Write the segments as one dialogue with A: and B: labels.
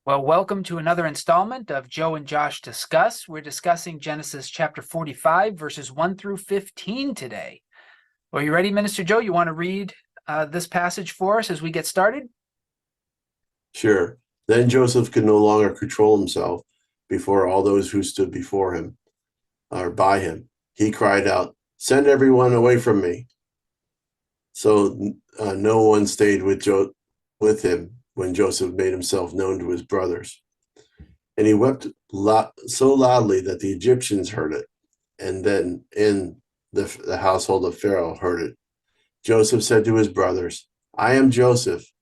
A: Well, welcome to another installment of Joe and Josh Discuss. We're discussing Genesis chapter 45, verses 1 through 15 today. Are you ready, Minister Joe? You want to read this passage for us as we get started?
B: Sure. Then Joseph could no longer control himself before all those who stood before him or by him. He cried out, "Send everyone away from me." So no one stayed with him when Joseph made himself known to his brothers. And he wept so loudly that the Egyptians heard it, and then in the household of Pharaoh heard it. Joseph said to his brothers, "I am Joseph.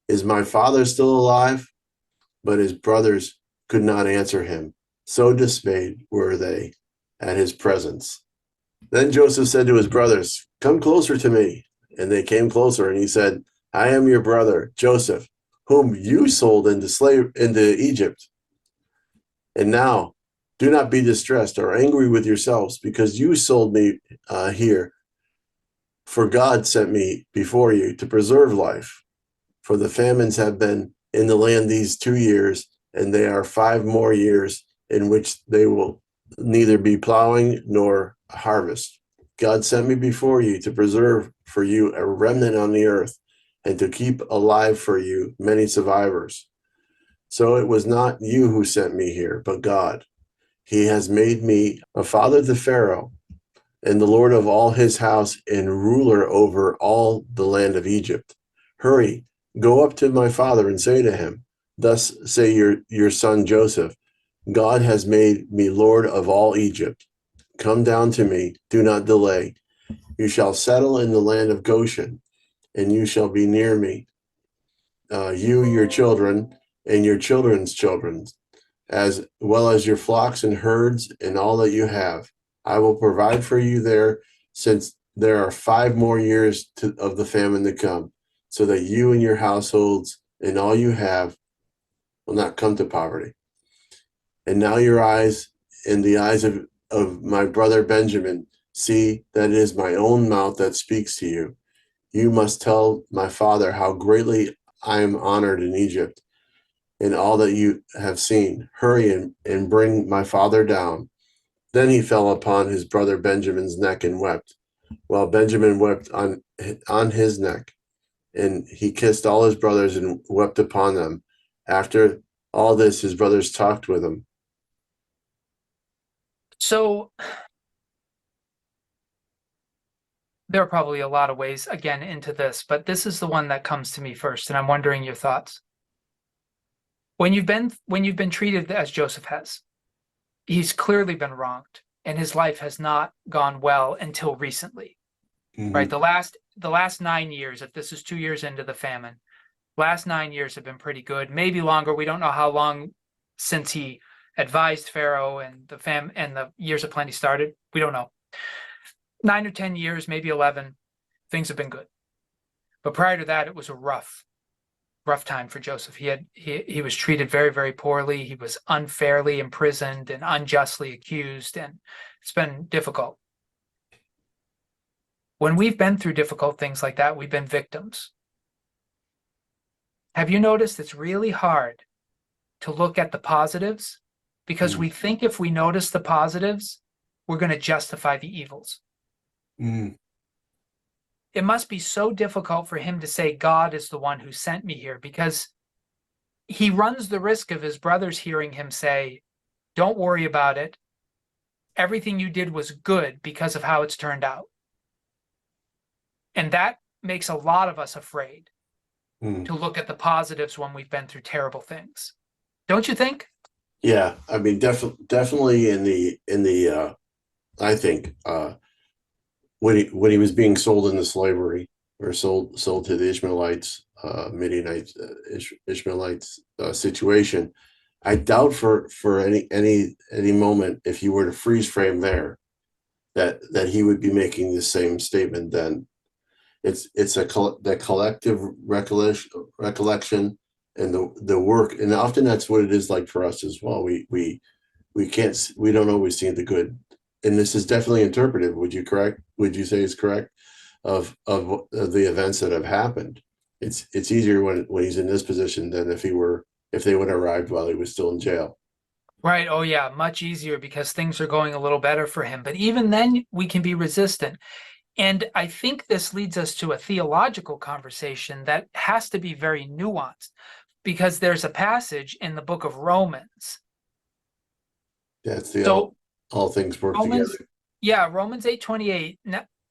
B: Is my father still alive?" But his brothers could not answer him. So dismayed were they at his presence. Then Joseph said to his brothers, "Come closer to me." And they came closer, and he said, "I am your brother, Joseph, whom you sold into Egypt. And now do not be distressed or angry with yourselves because you sold me here. For God sent me before you to preserve life. For the famines have been in the land these 2 years, and they are 5 more years in which they will neither be plowing nor harvest. God sent me before you to preserve for you a remnant on the earth and to keep alive for you many survivors. So it was not you who sent me here, but God. He has made me a father to Pharaoh and the Lord of all his house and ruler over all the land of Egypt. Hurry, go up to my father and say to him, 'Thus say your son Joseph, God has made me Lord of all Egypt. Come down to me, do not delay. You shall settle in the land of Goshen, and you shall be near me, you, your children, and your children's children, as well as your flocks and herds and all that you have. I will provide for you there, since there are 5 more years of the famine to come, so that you and your households and all you have will not come to poverty. And now your eyes and the eyes of my brother Benjamin see that it is my own mouth that speaks to you. You must tell my father how greatly I am honored in Egypt and all that you have seen. Hurry and bring my father down." Then he fell upon his brother Benjamin's neck and wept, while Benjamin wept on his neck. And he kissed all his brothers and wept upon them. After all this, his brothers talked with him.
A: So there are probably a lot of ways, again, into this, but this is the one that comes to me first, and I'm wondering your thoughts. When you've been treated as Joseph has, he's clearly been wronged, and his life has not gone well until recently. Right? The last 9 years, if this is 2 years into the famine, last 9 years have been pretty good. Maybe longer. We don't know how long since he advised Pharaoh and the years of plenty started. We don't know. 9 or 10 years, maybe 11. Things have been good. But prior to that, it was a rough time for Joseph. He was treated very, very poorly. He was unfairly imprisoned and unjustly accused, and it's been difficult. When we've been through difficult things like that, we've been victims. Have you noticed it's really hard to look at the positives because we think if we notice the positives, we're going to justify the evils. It must be so difficult for him to say God is the one who sent me here, because he runs the risk of his brothers hearing him say, "Don't worry about it. Everything you did was good because of how it's turned out." And that makes a lot of us afraid to look at the positives when we've been through terrible things. Don't you think?
B: Yeah, I mean, definitely in the I think when he was being sold into slavery or sold to the Ishmaelites, Midianites, Ishmaelites situation, I doubt for any moment, if you were to freeze frame there, that he would be making the same statement then. It's the collective recollection and the work, and often that's what it is like for us as well. We don't always see the good, and this is definitely interpretive. Would you say it's correct of the events that have happened? It's easier when he's in this position than if if they would have arrived while he was still in jail.
A: Right. Oh, yeah. Much easier because things are going a little better for him. But even then, we can be resistant. And I think this leads us to a theological conversation that has to be very nuanced because there's a passage in the book of Romans.
B: That's the
A: So
B: all things work
A: Romans,
B: together.
A: yeah, Romans 8:28.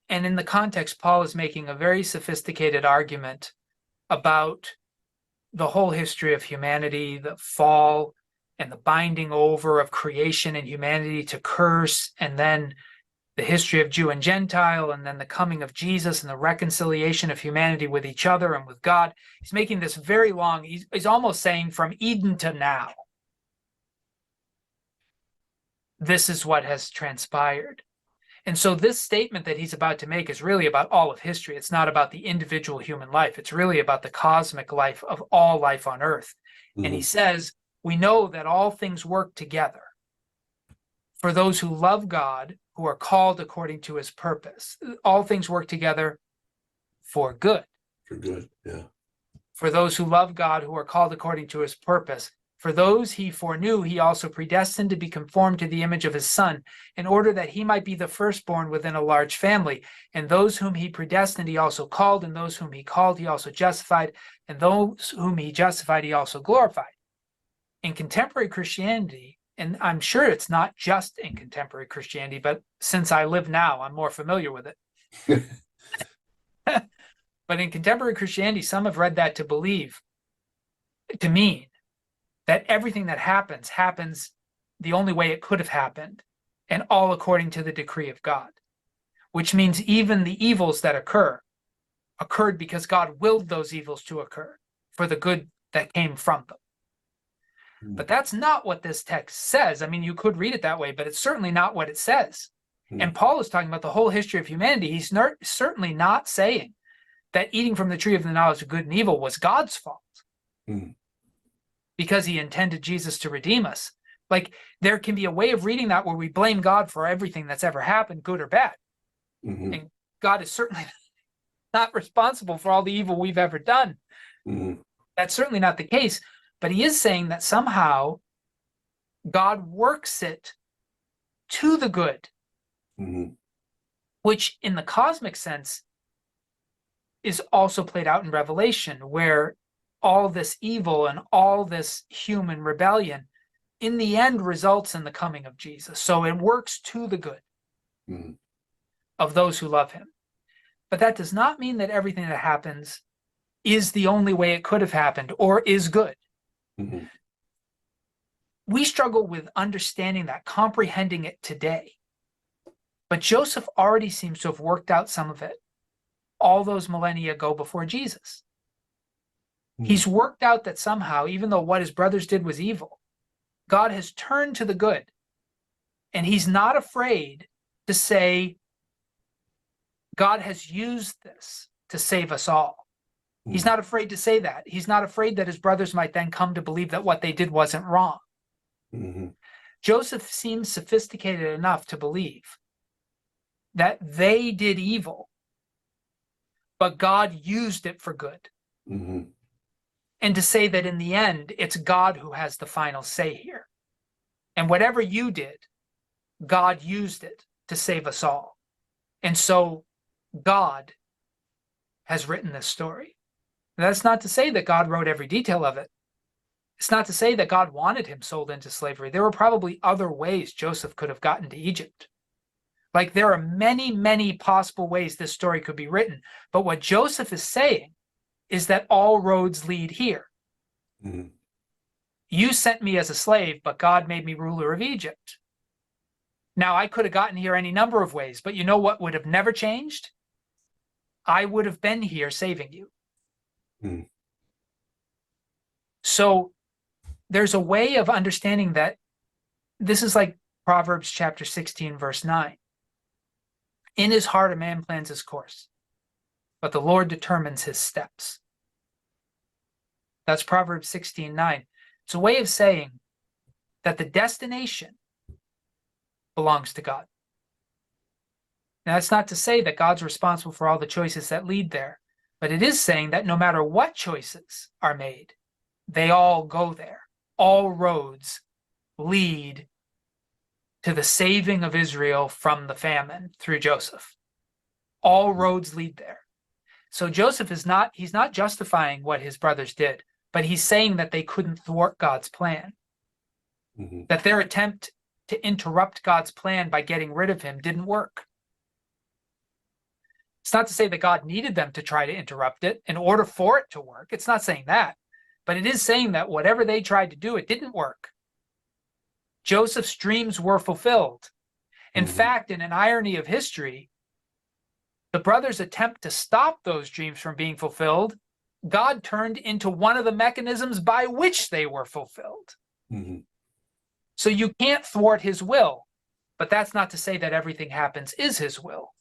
A: And in the context, Paul is making a very sophisticated argument about the whole history of humanity, the fall and the binding over of creation and humanity to curse, and then the history of Jew and Gentile, and then the coming of Jesus and the reconciliation of humanity with each other and with God. He's making this very long, he's almost saying from Eden to now, this is what has transpired. And so this statement that he's about to make is really about all of history. It's not about the individual human life. It's really about the cosmic life of all life on earth. And he says, we know that all things work together for those who love God, who are called according to his purpose. All things work together for good.
B: For good, yeah.
A: For those who love God, who are called according to his purpose. For those he foreknew, he also predestined to be conformed to the image of his Son, in order that he might be the firstborn within a large family. And those whom he predestined, he also called, and those whom he called, he also justified, and those whom he justified, he also glorified. In contemporary Christianity, and I'm sure it's not just in contemporary Christianity, but since I live now, I'm more familiar with it. But in contemporary Christianity, some have read that to mean that everything that happens the only way it could have happened, and all according to the decree of God, which means even the evils that occurred because God willed those evils to occur for the good that came from them. But that's not what this text says. I mean, you could read it that way, but it's certainly not what it says. And Paul is talking about the whole history of humanity. He's certainly not saying that eating from the tree of the knowledge of good and evil was God's fault because he intended Jesus to redeem us. Like, there can be a way of reading that where we blame God for everything that's ever happened, good or bad. And God is certainly not responsible for all the evil we've ever done. That's certainly not the case. But he is saying that somehow God works it to the good, which in the cosmic sense is also played out in Revelation, where all this evil and all this human rebellion in the end results in the coming of Jesus. So it works to the good of those who love him. But that does not mean that everything that happens is the only way it could have happened or is good. We struggle with understanding that, comprehending it today. But Joseph already seems to have worked out some of it all those millennia ago before Jesus. He's worked out that somehow, even though what his brothers did was evil, God has turned to the good. And he's not afraid to say, God has used this to save us all. He's not afraid to say that. He's not afraid that his brothers might then come to believe that what they did wasn't wrong. Joseph seems sophisticated enough to believe that they did evil, but God used it for good. And to say that in the end, it's God who has the final say here. And whatever you did, God used it to save us all. And so God has written this story. Now, that's not to say that God wrote every detail of it. It's not to say that God wanted him sold into slavery. There were probably other ways Joseph could have gotten to Egypt. Like, there are many, many possible ways this story could be written. But what Joseph is saying is that all roads lead here. You sent me as a slave, but God made me ruler of Egypt. Now, I could have gotten here any number of ways, but you know what would have never changed? I would have been here saving you. So there's a way of understanding that this is like Proverbs chapter 16, verse 9. In his heart, a man plans his course, but the Lord determines his steps. That's Proverbs 16:9. It's a way of saying that the destination belongs to God. Now, that's not to say that God's responsible for all the choices that lead there, but it is saying that no matter what choices are made, they all go there. All roads lead to the saving of Israel from the famine through Joseph. All roads lead there. So Joseph he's not justifying what his brothers did, but he's saying that they couldn't thwart God's plan.
B: Mm-hmm.
A: That their attempt to interrupt God's plan by getting rid of him didn't work. It's not to say that God needed them to try to interrupt it in order for it to work. It's not saying that. But it is saying that whatever they tried to do, it didn't work. Joseph's dreams were fulfilled. In fact, in an irony of history, the brothers' attempt to stop those dreams from being fulfilled, God turned into one of the mechanisms by which they were fulfilled.
B: Mm-hmm.
A: So you can't thwart his will, but that's not to say that everything happens is his will.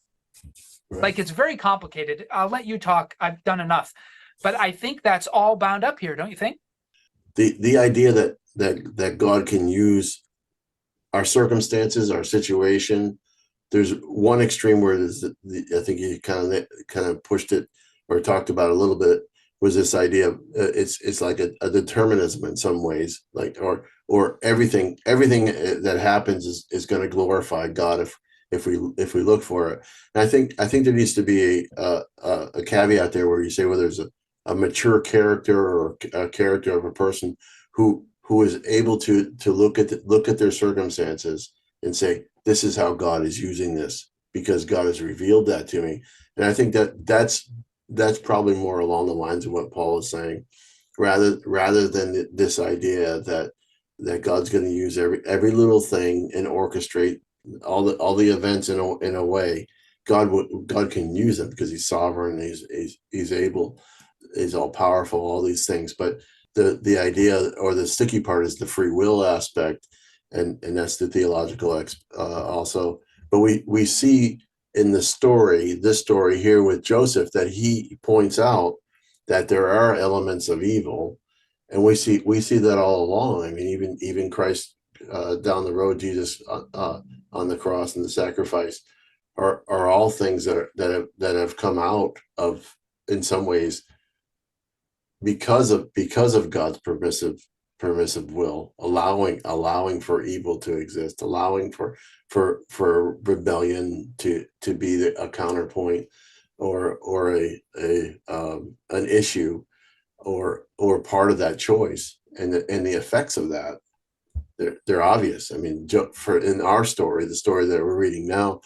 B: Right.
A: Like, it's very complicated. I'll let you talk. I've done enough. But I think that's all bound up here, don't you think?
B: The idea that God can use our circumstances, our situation. There's one extreme where I think you kind of pushed it or talked about a little bit, was this idea of it's like a determinism in some ways, like or everything that happens is going to glorify God if we look for it. And I think there needs to be a caveat there where you say, well, there's a mature character or a character of a person who is able to look at their circumstances and say, this is how God is using this because God has revealed that to me. And I think that's probably more along the lines of what Paul is saying, rather than this idea that God's going to use every little thing and orchestrate all the events in a way. God can use them because he's sovereign, he's able, he's all powerful, all these things. But the idea or the sticky part is the free will aspect, and that's the theological also. But we see in this story here with Joseph, that he points out that there are elements of evil, and we see that all along. I mean, even Christ down the road, Jesus on the cross and the sacrifice are all things that have come out of, in some ways, because of God's permissive will, allowing for evil to exist, allowing for rebellion to be a counterpoint or an issue or part of that choice, and the effects of that, they're obvious. I mean, in our story, the story that we're reading now,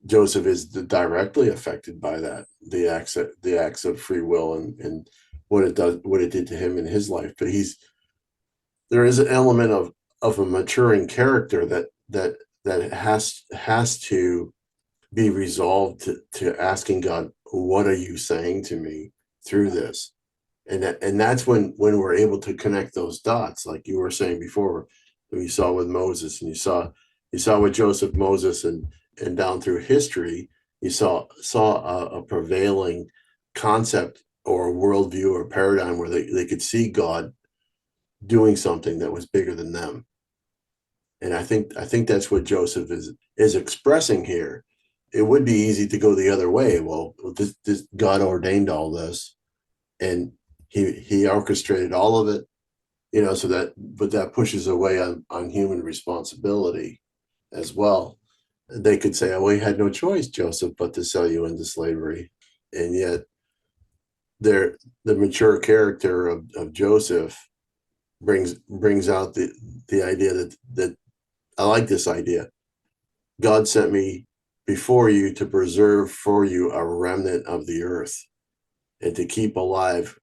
B: Joseph is directly affected by that, the acts of free will and what it did to him in his life. But there is an element of a maturing character that has to be resolved to asking God, what are you saying to me through this? And that's when we're able to connect those dots, like you were saying before, when you saw with Moses, and you saw with Joseph, Moses, and down through history, you saw a prevailing concept or a worldview or paradigm where they could see God doing something that was bigger than them. And I think that's what Joseph is expressing here. It would be easy to go the other way. Well, this God ordained all this, and he orchestrated all of it, but that pushes away on human responsibility as well. They could say, oh, we had no choice, Joseph, but to sell you into slavery. And yet the mature character of Joseph brings out the idea that I like this idea. God sent me before you to preserve for you a remnant of the earth, and to keep alive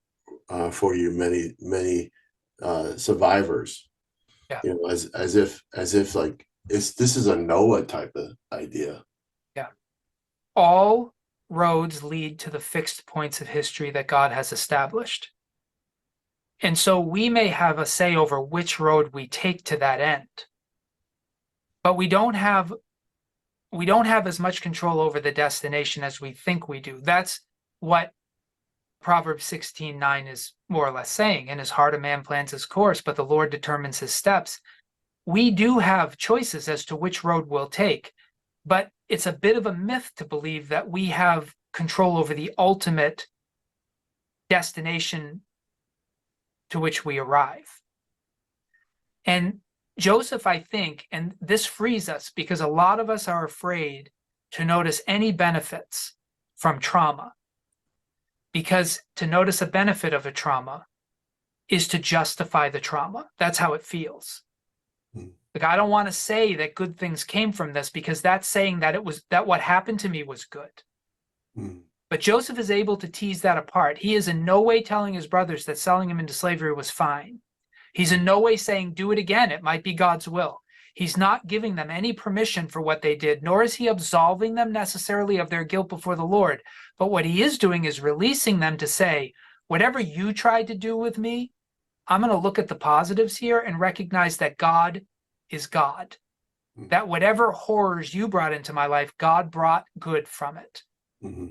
B: for you many survivors.
A: Yeah.
B: As if like this is a Noah type of idea.
A: Yeah. All roads lead to the fixed points of history that God has established. And so we may have a say over which road we take to that end. But we don't have as much control over the destination as we think we do. That's what Proverbs 16:9 is more or less saying. In his heart a man plans his course, but the Lord determines his steps. We do have choices as to which road we'll take, but it's a bit of a myth to believe that we have control over the ultimate destination to which we arrive. And Joseph, I think, and this frees us because a lot of us are afraid to notice any benefits from trauma. Because to notice a benefit of a trauma is to justify the trauma. That's how it feels. Like, I don't want to say that good things came from this because that's saying that that what happened to me was good. But Joseph is able to tease that apart. He is in no way telling his brothers that selling him into slavery was fine. He's in no way saying, do it again. It might be God's will. He's not giving them any permission for what they did, nor is he absolving them necessarily of their guilt before the Lord. But what he is doing is releasing them to say, whatever you tried to do with me, I'm going to look at the positives here and recognize that God is God. That whatever horrors you brought into my life, God brought good from it.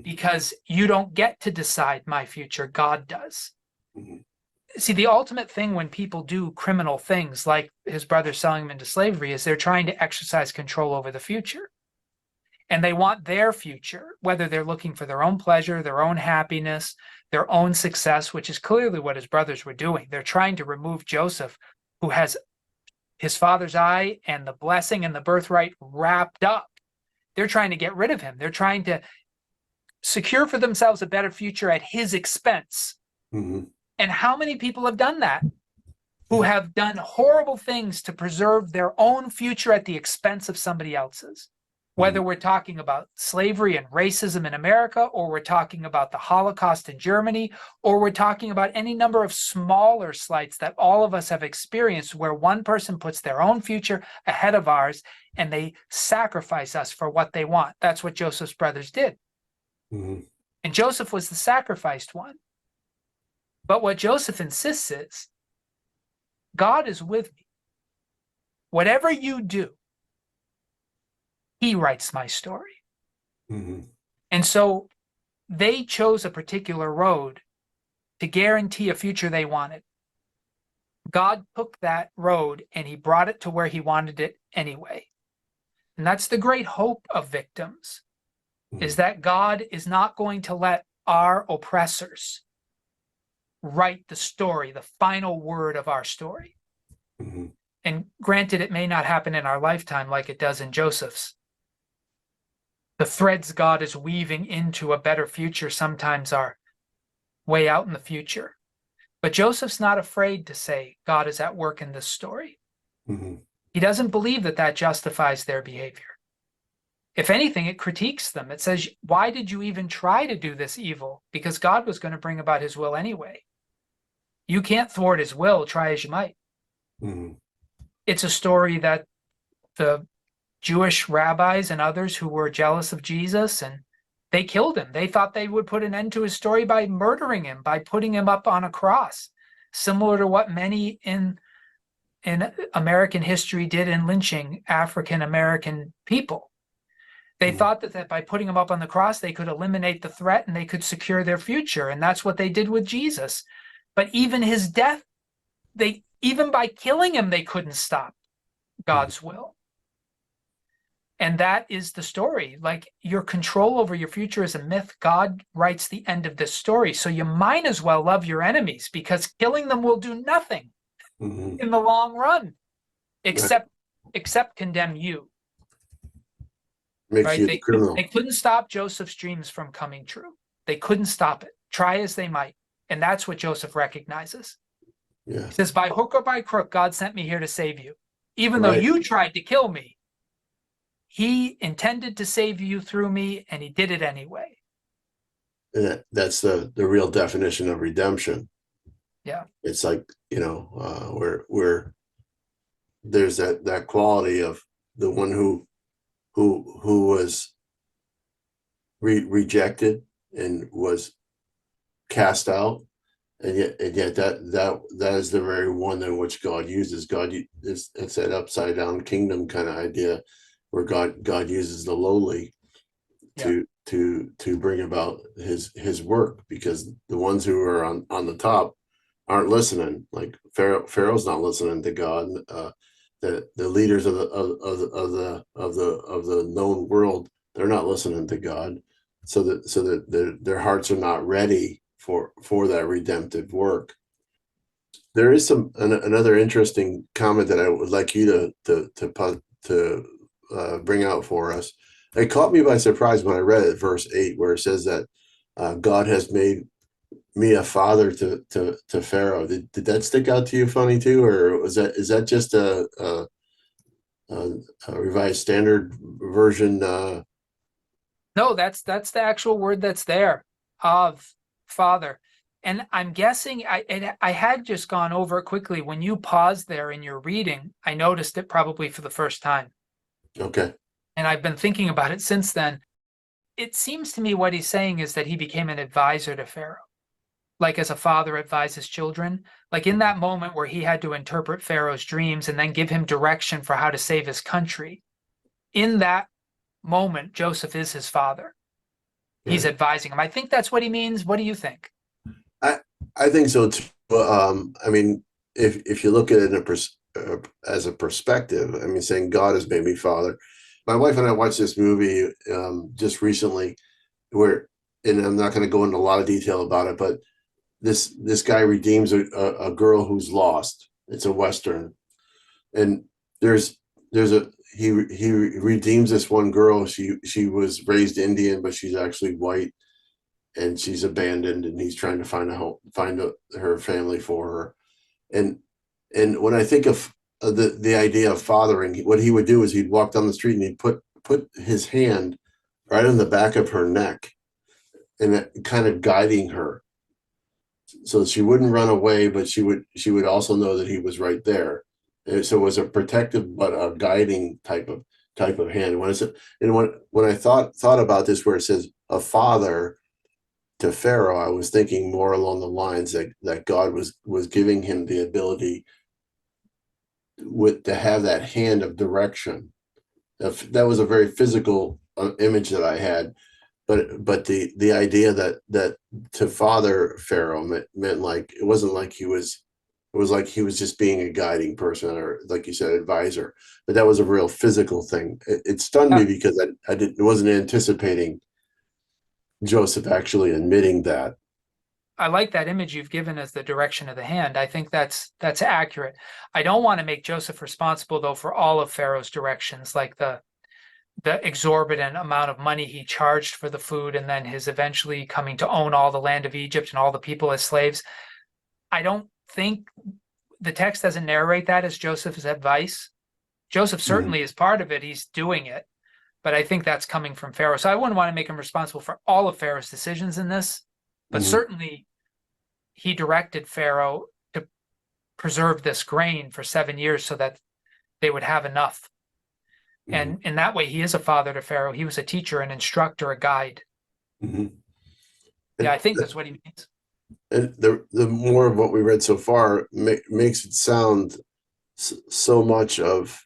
A: Because you don't get to decide my future, God does. See, the ultimate thing when people do criminal things like his brother selling him into slavery is they're trying to exercise control over the future. And they want their future, whether they're looking for their own pleasure, their own happiness, their own success, which is clearly what his brothers were doing. They're trying to remove Joseph, who has his father's eye and the blessing and the birthright wrapped up. They're trying to get rid of him. They're trying to secure for themselves a better future at his expense. And how many people have done that? Who have done horrible things to preserve their own future at the expense of somebody else's. Whether we're talking about slavery and racism in America, or we're talking about the Holocaust in Germany, or we're talking about any number of smaller slights that all of us have experienced where one person puts their own future ahead of ours and they sacrifice us for what they want. That's what Joseph's brothers did. And Joseph was the sacrificed one. But what Joseph insists is, God is with me. Whatever you do, he writes my story. And so they chose a particular road to guarantee a future they wanted. God took that road and he brought it to where he wanted it anyway. And that's the great hope of victims, is that God is not going to let our oppressors write the story, the final word of our story. And granted, it may not happen in our lifetime like it does in Joseph's. The threads God is weaving into a better future sometimes are way out in the future. But Joseph's not afraid to say God is at work in this story. He doesn't believe that that justifies their behavior. If anything, it critiques them. It says, why did you even try to do this evil? Because God was going to bring about his will anyway. You can't thwart his will, try as you might. It's a story that the Jewish rabbis and others who were jealous of Jesus, and they killed him. They thought they would put an end to his story by murdering him, by putting him up on a cross, similar to what many in American history did in lynching African American people. They thought that by putting him up on the cross, they could eliminate the threat and they could secure their future. And that's what they did with Jesus. But even his death, even by killing him, they couldn't stop God's will. And that is the story. Like, your control over your future is a myth. God writes the end of this story. So you might as well love your enemies, because killing them will do nothing in the long run, except condemn you.
B: Makes you a criminal.
A: They couldn't stop Joseph's dreams from coming true. They couldn't stop it, try as they might. And that's what Joseph recognizes. He says, by hook or by crook, God sent me here to save you. Even though you tried to kill me, he intended to save you through me, and he did it anyway.
B: And that's the real definition of redemption.
A: Yeah.
B: It's like, where there's that quality of the one who was rejected and was cast out, and yet that is the very one in which God uses. It's that upside down kingdom kind of idea, where God uses the lowly to bring about his work, because the ones who are on the top aren't listening. Like Pharaoh's not listening to God. The leaders of the known world, they're not listening to God, so that their hearts are not ready for that redemptive work. there is another interesting comment that I would like you to bring out for us. It caught me by surprise when I read it, verse 8, where it says that God has made me a father to Pharaoh. Did that stick out to you funny too, or is that just a revised standard version?
A: No, that's the actual word that's there, of father. And I'm guessing I had just gone over it quickly. When you paused there in your reading, I noticed it probably for the first time.
B: Okay.
A: And I've been thinking about it since then. It seems to me what he's saying is that he became an advisor to Pharaoh, like as a father advises children. Like in that moment where he had to interpret Pharaoh's dreams and then give him direction for how to save his country, in that moment, Joseph is his father. He's
B: Right.
A: advising him. I think that's what he means. What do you think?
B: I I think so too. I mean, if you look at it as a perspective, I mean, saying God has made me father. My wife and I watched this movie just recently, where, and I'm not going to go into a lot of detail about it, but this guy redeems a girl who's lost. It's a Western, and there's he redeems this one girl. She was raised Indian, but she's actually white, and she's abandoned, and he's trying to her family for her. And when I think of the idea of fathering, what he would do is he'd walk down the street and he'd put his hand right on the back of her neck, and kind of guiding her so she wouldn't run away, but she would also know that he was right there. And so it was a protective but a guiding type of hand. When I thought about this, where it says a father to Pharaoh, I was thinking more along the lines that God was giving him the ability to have that hand of direction. That was a very physical image that I had, but the idea that to father Pharaoh meant like it wasn't like it was like he was just being a guiding person, or like you said, advisor. But that was a real physical thing. It stunned
A: Yeah,
B: me because I wasn't anticipating Joseph actually admitting that.
A: I like that image you've given as the direction of the hand. I think that's accurate. I don't want to make Joseph responsible though for all of Pharaoh's directions, like the exorbitant amount of money he charged for the food, and then his eventually coming to own all the land of Egypt and all the people as slaves. I don't think the text doesn't narrate that as Joseph's advice. Joseph
B: Mhm,
A: certainly is part of it. He's doing it, but I think that's coming from Pharaoh. So I wouldn't want to make him responsible for all of Pharaoh's decisions in this, but
B: mhm,
A: certainly he directed Pharaoh to preserve this grain for 7 years so that they would have enough.
B: mhm,
A: And in that way, he is a father to Pharaoh. He was a teacher, an instructor, a guide.
B: mhm.
A: Yeah,
B: And,
A: I think that's what he means.
B: and the more of what we read so far makes it sound so much of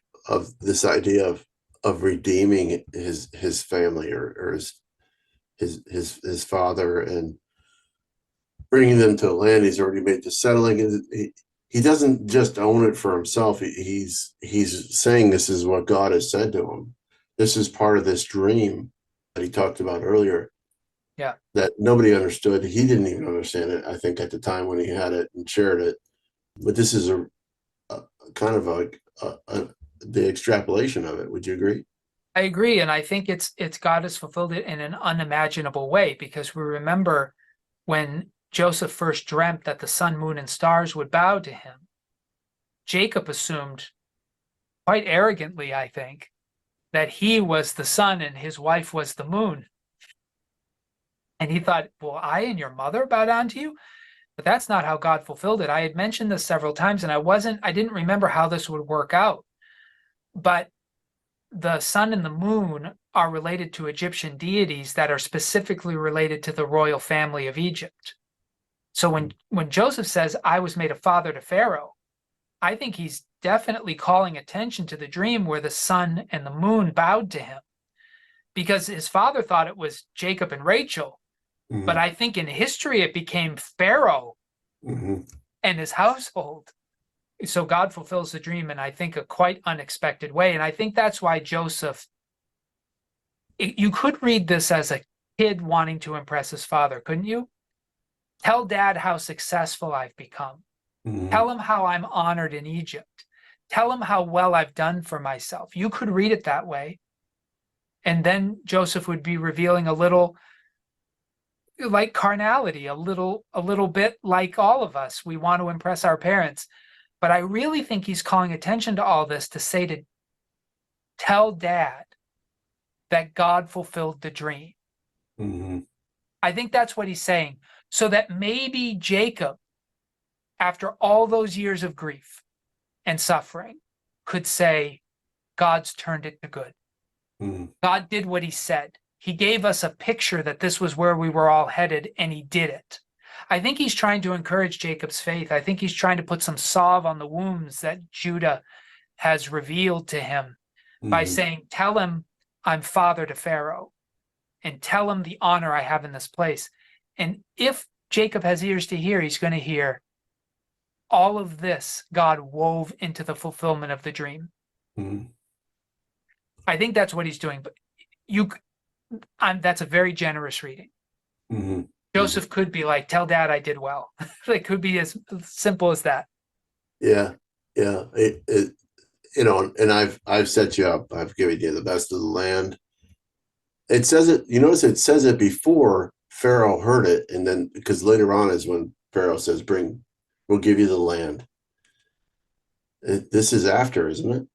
B: this idea of redeeming his family, or his father, and bringing them to a land he's already made, to settling. He doesn't just own it for himself. He's saying this is what God has said to him. This is part of this dream that he talked about earlier,
A: Yeah,
B: that nobody understood. He didn't even understand it, I think, at the time when he had it and shared it. But this is a kind of the extrapolation of it. Would you agree?
A: I agree. And I think it's God has fulfilled it in an unimaginable way, because we remember when Joseph first dreamt that the sun, moon, and stars would bow to him, Jacob assumed quite arrogantly, I think, that he was the sun and his wife was the moon. And he thought, will I and your mother bow down to you? But that's not how God fulfilled it. I had mentioned this several times, and I didn't remember how this would work out. But the sun and the moon are related to Egyptian deities that are specifically related to the royal family of Egypt. So when Joseph says, I was made a father to Pharaoh, I think he's definitely calling attention to the dream where the sun and the moon bowed to him, because his father thought it was Jacob and Rachel. But
B: Mm-hmm.
A: I think in history it became Pharaoh
B: Mm-hmm.
A: and his household. So God fulfills the dream in, I think, a quite unexpected way. And I think that's why Joseph, you could read this as a kid wanting to impress his father, couldn't you? Tell dad how successful I've become.
B: Mhm.
A: Tell him how I'm honored in Egypt. Tell him how well I've done for myself. You could read it that way. And then Joseph would be revealing a little like carnality, a little bit like all of us. We want to impress our parents. But I really think he's calling attention to all this to say to tell dad that God fulfilled the dream.
B: Mhm.
A: I think that's what he's saying. So that maybe Jacob, after all those years of grief and suffering, could say, God's turned it to good.
B: Mhm.
A: God did what he said. He gave us a picture that this was where we were all headed, and he did it. I think he's trying to encourage Jacob's faith. I think he's trying to put some salve on the wounds that Judah has revealed to him by
B: Mhm.
A: saying, tell him I'm father to Pharaoh and tell him the honor I have in this place. And if Jacob has ears to hear, he's going to hear all of this God wove into the fulfillment of the dream.
B: Mhm.
A: I think that's what he's doing. But that's a very generous reading.
B: Mhm. Mhm.
A: Joseph could be like, tell dad I did well. It could be as simple as that.
B: Yeah. Yeah. And I've set you up. I've given you the best of the land. It says it, you notice it says it before Pharaoh heard it, and then because later on is when Pharaoh says, we'll give you the land. This is after, isn't it?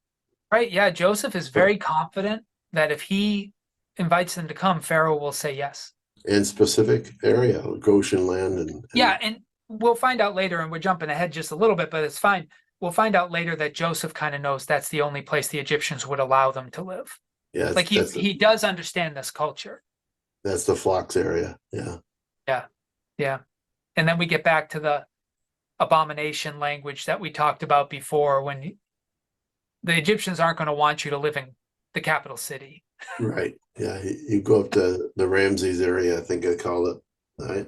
A: Right. Yeah. Joseph is very confident that if he invites them to come, Pharaoh will say yes.
B: And specific area, Goshen land, and
A: Yeah. And we'll find out later, and we're jumping ahead just a little bit, but it's fine. We'll find out later that Joseph kind of knows that's the only place the Egyptians would allow them to live.
B: yeah,
A: Like he does understand this culture.
B: that's the flocks area. Yeah.
A: Yeah. Yeah. And then we get back to the abomination language that we talked about before when the Egyptians aren't going to want you to live in the capital city.
B: Right. Yeah. You go up to the Ramses area, I think I call it. Right.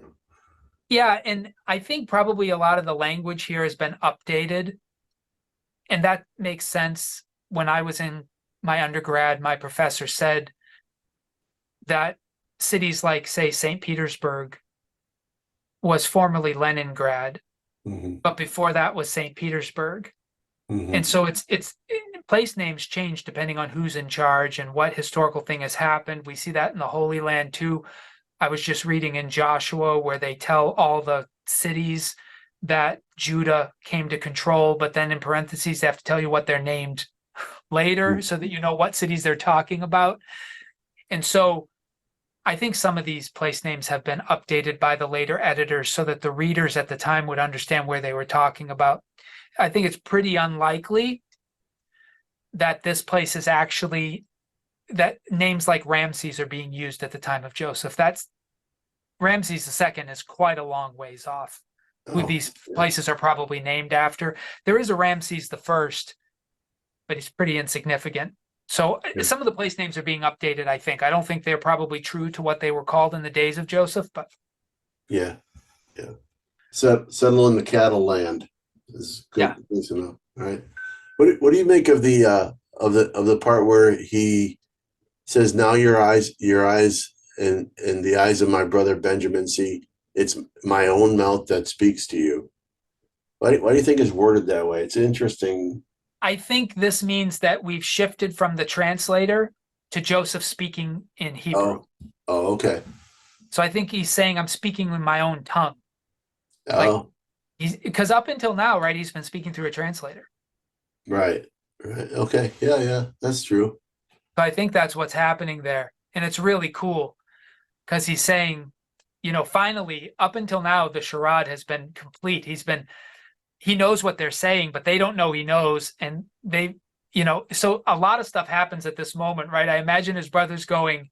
A: Yeah, and I think probably a lot of the language here has been updated, and that makes sense. When I was in my undergrad, my professor said that cities like, say, St. Petersburg was formerly Leningrad,
B: Hmm.
A: but before that was St. Petersburg. And
B: Hmm.
A: so it's place names change depending on who's in charge and what historical thing has happened. We see that in the Holy Land too. I was just reading in Joshua where they tell all the cities that Judah came to control, but then in parentheses, they have to tell you what they're named later so that you know what cities they're talking about. And so I think some of these place names have been updated by the later editors so that the readers at the time would understand where they were talking about. I think it's pretty unlikely that this place is actually that names like Ramses are being used at the time of Joseph. That's Ramses II is quite a long ways off. Who
B: Oh,
A: these
B: yeah.
A: places are probably named after. There is a Ramses I, but he's pretty insignificant. So
B: Yeah.
A: some of the place names are being updated, I think. I don't think they're probably true to what they were called in the days of Joseph, but
B: Yeah. Yeah. Settle in the cattle land is good
A: yeah.
B: things to know. All right. What do you make of the part where he says, "Now your eyes, and the eyes of my brother Benjamin see it's my own mouth that speaks to you." Why do you think it's worded that way? It's interesting.
A: I think this means that we've shifted from the translator to Joseph speaking in Hebrew.
B: Oh, oh, okay.
A: So I think he's saying I'm speaking in my own tongue. Like
B: Oh,
A: he's because up until now, right, he's been speaking through a translator.
B: right, right. Okay, yeah, yeah, that's true.
A: So I think that's what's happening there. And it's really cool because he's saying, finally, up until now, the charade has been complete. He knows what they're saying, but they don't know he knows. And so a lot of stuff happens at this moment, right? I imagine his brother's going,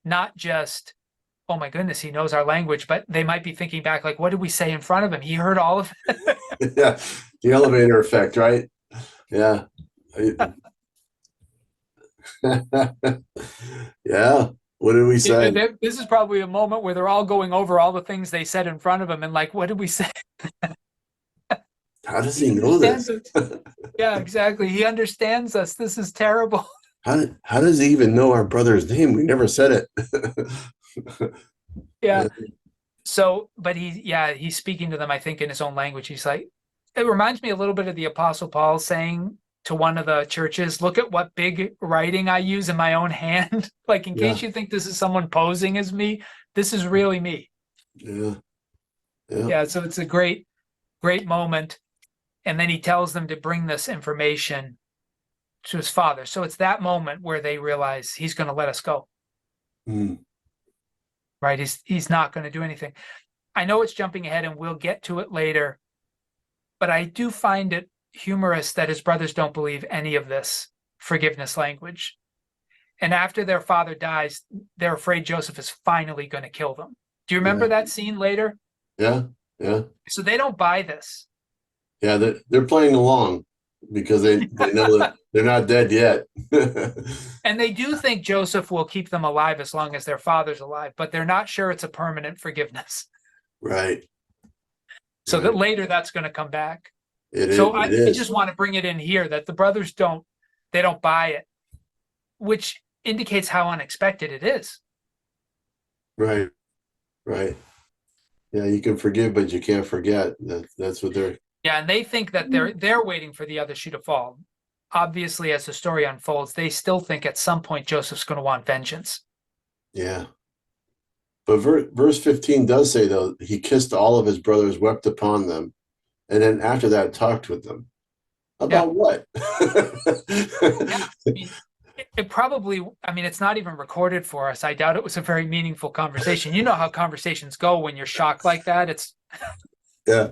A: not just, oh my goodness, he knows our language, but they might be thinking back, like, what did we say in front of him? He heard all of
B: Yeah, the elevator effect, right? Yeah. Yeah. What did we say?
A: it. This is probably a moment where they're all going over all the things they said in front of him and like, what did we say?
B: How does he
A: He
B: know
A: understands
B: this?
A: it. Yeah, exactly. He understands us. This is terrible.
B: How does he even know our brother's name? We never said it.
A: Yeah.
B: Yeah.
A: So, but he's speaking to them, I think, in his own language. He's like, It reminds me a little bit of the Apostle Paul saying to one of the churches, look at what big writing I use in my own hand. Like, in
B: Yeah,
A: case you think this is someone posing as me, this is really me.
B: yeah, yeah.
A: Yeah. So it's a great, great moment. And then he tells them to bring this information to his father. So it's that moment where they realize he's going to let us go,
B: Mm,
A: right? He's not going to do anything. I know it's jumping ahead and we'll get to it later, but I do find it humorous that his brothers don't believe any of this forgiveness language. And after their father dies, they're afraid Joseph is finally going to kill them. Do you remember
B: yeah,
A: that scene later?
B: yeah, yeah,
A: So they don't buy this.
B: yeah. They're playing along because they know that they're not dead yet.
A: And they do think Joseph will keep them alive as long as their father's alive, but they're not sure it's a permanent forgiveness.
B: Right,
A: So that
B: right.
A: later that's going to come back.
B: It is.
A: So
B: It
A: I just
B: is.
A: want to bring it in here that the brothers they don't buy it, which indicates how unexpected it is.
B: Right, right. Yeah, you can forgive, but you can't forget. That's what they're.
A: Yeah, and they think that they're waiting for the other shoe to fall. Obviously, as the story unfolds, they still think at some point Joseph's going to want vengeance.
B: Yeah. But verse 15 does say, though, he kissed all of his brothers, wept upon them, and then after that talked with them.
A: Yeah,
B: About what?
A: yeah. I mean, it probably, I mean, it's not even recorded for us. I doubt it was a very meaningful conversation. You know how conversations go when you're shocked like that. It's,
B: Yeah.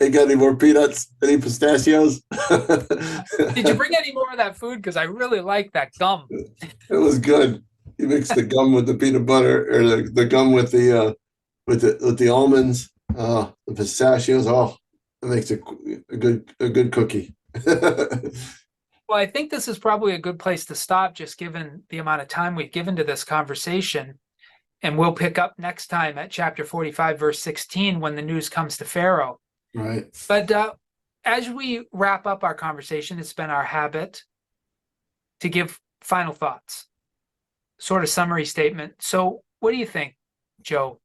B: Hey, got any more peanuts? Any pistachios?
A: did you bring any more of that food? Because I really like that gum.
B: It was good. You mix the gum with the peanut butter, or the gum with the almonds, the pistachios. Oh, it makes a good cookie.
A: Well, I think this is probably a good place to stop, just given the amount of time we've given to this conversation. And we'll pick up next time at chapter 45, verse 16, when the news comes to Pharaoh.
B: Right.
A: But as we wrap up our conversation, it's been our habit to give final thoughts, sort of summary statement. So, what do you think, Joe?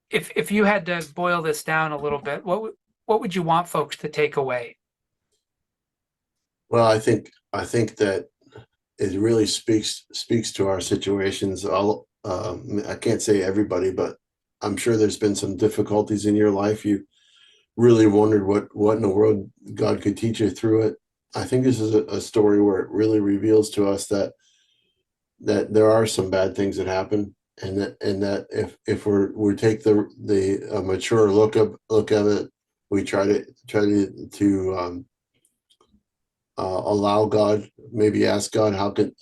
A: If you had to boil this down a little bit, what would you want folks to take away?
B: Well, I think that it really speaks to our situations. I can't say everybody, but I'm sure there's been some difficulties in your life. You really wondered what in the world God could teach you through it. I think this is a story where it really reveals to us that there are some bad things that happen, and that if we take the mature look at it, we try to allow God, maybe ask God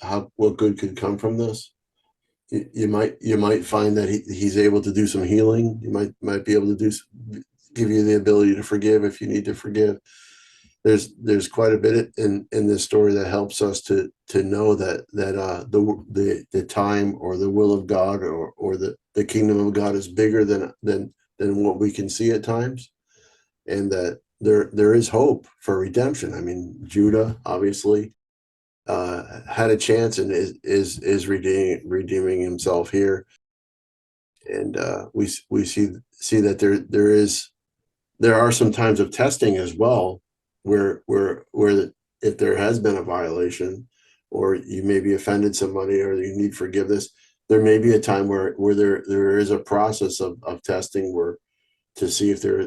B: how what good could come from this. You might find that he's able to do some healing. You might be able to give you the ability to forgive if you need to forgive. There's quite a bit in this story that helps us to know that the time or the will of God or the kingdom of God is bigger than what we can see at times, and that there is hope for redemption. I mean, Judah obviously had a chance and is redeeming himself here, and we see that there are some times of testing as well, where if there has been a violation, or you maybe offended somebody, or you need forgiveness, there may be a time where there is a process of testing where to see if there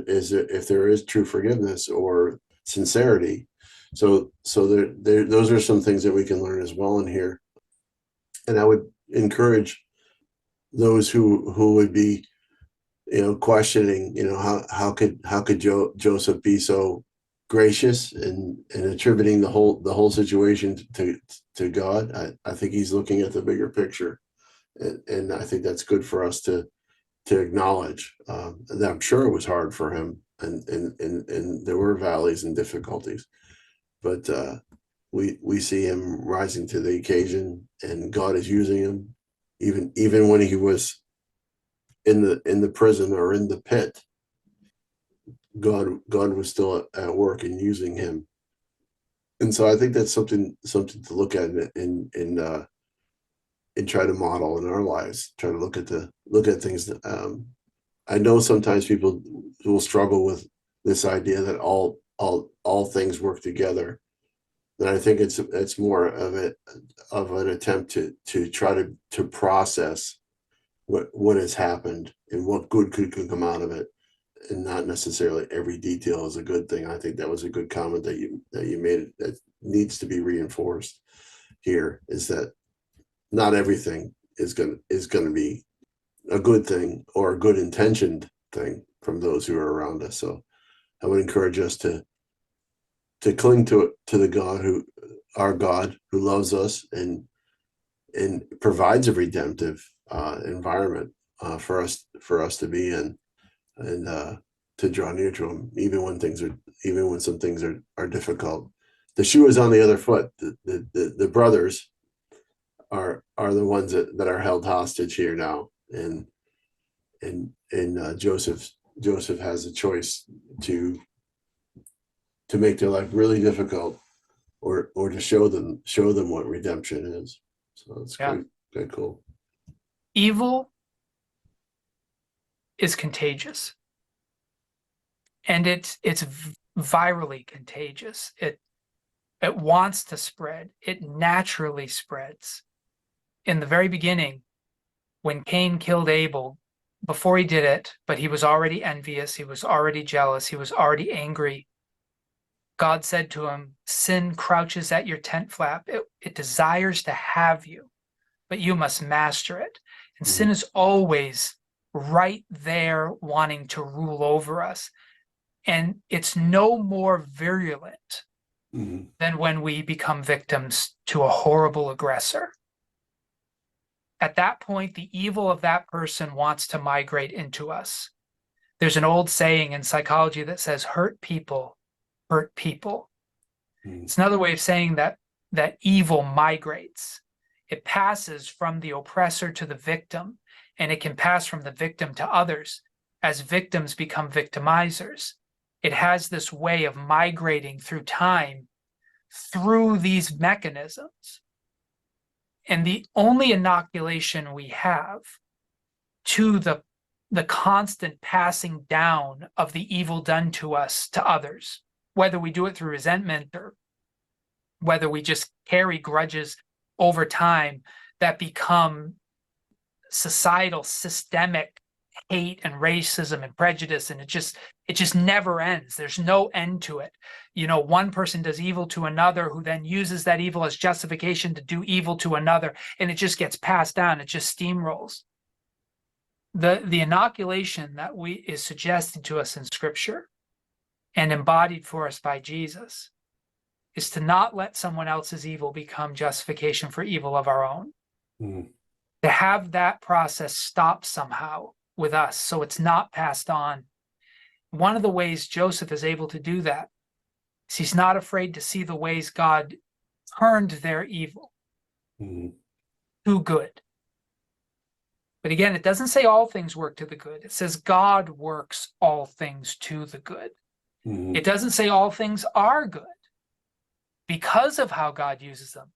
B: is true forgiveness or sincerity. So those are some things that we can learn as well in here. And I would encourage those who would be, questioning, how could Joseph be so gracious and attributing the whole situation to God. I think he's looking at the bigger picture, and I think that's good for us to acknowledge. That I'm sure it was hard for him, and there were valleys and difficulties, but we see him rising to the occasion, and God is using him, even when he was in the prison or in the pit. God was still at work and using him, and so I think that's something to look at and try to model in our lives. Try to look at things. I know sometimes people will struggle this idea that all things work together. Then I think it's more of an attempt to try to process what has happened and what good could come out of it, and not necessarily every detail is a good thing. I think that was a good comment that you made, that needs to be reinforced here, is that not everything is going to be a good thing or a good intentioned thing from those who are around us. So I would encourage us to cling to the our God who loves us and provides a redemptive environment for us to be in, and to draw near to him even when some things are difficult. The shoe is on the other foot. The brothers are the ones that are held hostage here now, and Joseph has a choice to make their life really difficult, or to show them what redemption is. So it's
A: Yeah.
B: quite cool.
A: Evil is contagious, and it's virally contagious. It wants to spread. It naturally spreads. In the very beginning, when Cain killed Abel, before he did it, but he was already envious, he was already jealous, he was already angry. God said to him, sin crouches at your tent flap. It desires to have you, but you must master it. And sin is always right there wanting to rule over us. And it's no more virulent than when we become victims to a horrible aggressor. At that point, the evil of that person wants to migrate into us. There's an old saying in psychology that says, hurt people hurt people. It's another way of saying that evil migrates. It passes from the oppressor to the victim, and it can pass from the victim to others as victims become victimizers. It has this way of migrating through time through these mechanisms. And the only inoculation we have to the constant passing down of the evil done to us to others, whether we do it through resentment or whether we just carry grudges over time that become societal, systemic hate and racism and prejudice, and it just never ends. There's no end to it. One person does evil to another, who then uses that evil as justification to do evil to another, and it just gets passed down. It just steamrolls. The inoculation that is suggested to us in Scripture and embodied for us by Jesus is to not let someone else's evil become justification for evil of our own. To have that process stop somehow with us so it's not passed on. One of the ways Joseph is able to do that is he's not afraid to see the ways God turned their evil to good. But again, it doesn't say all things work to the good. It says God works all things to the good. It doesn't say all things are good because of how God uses them.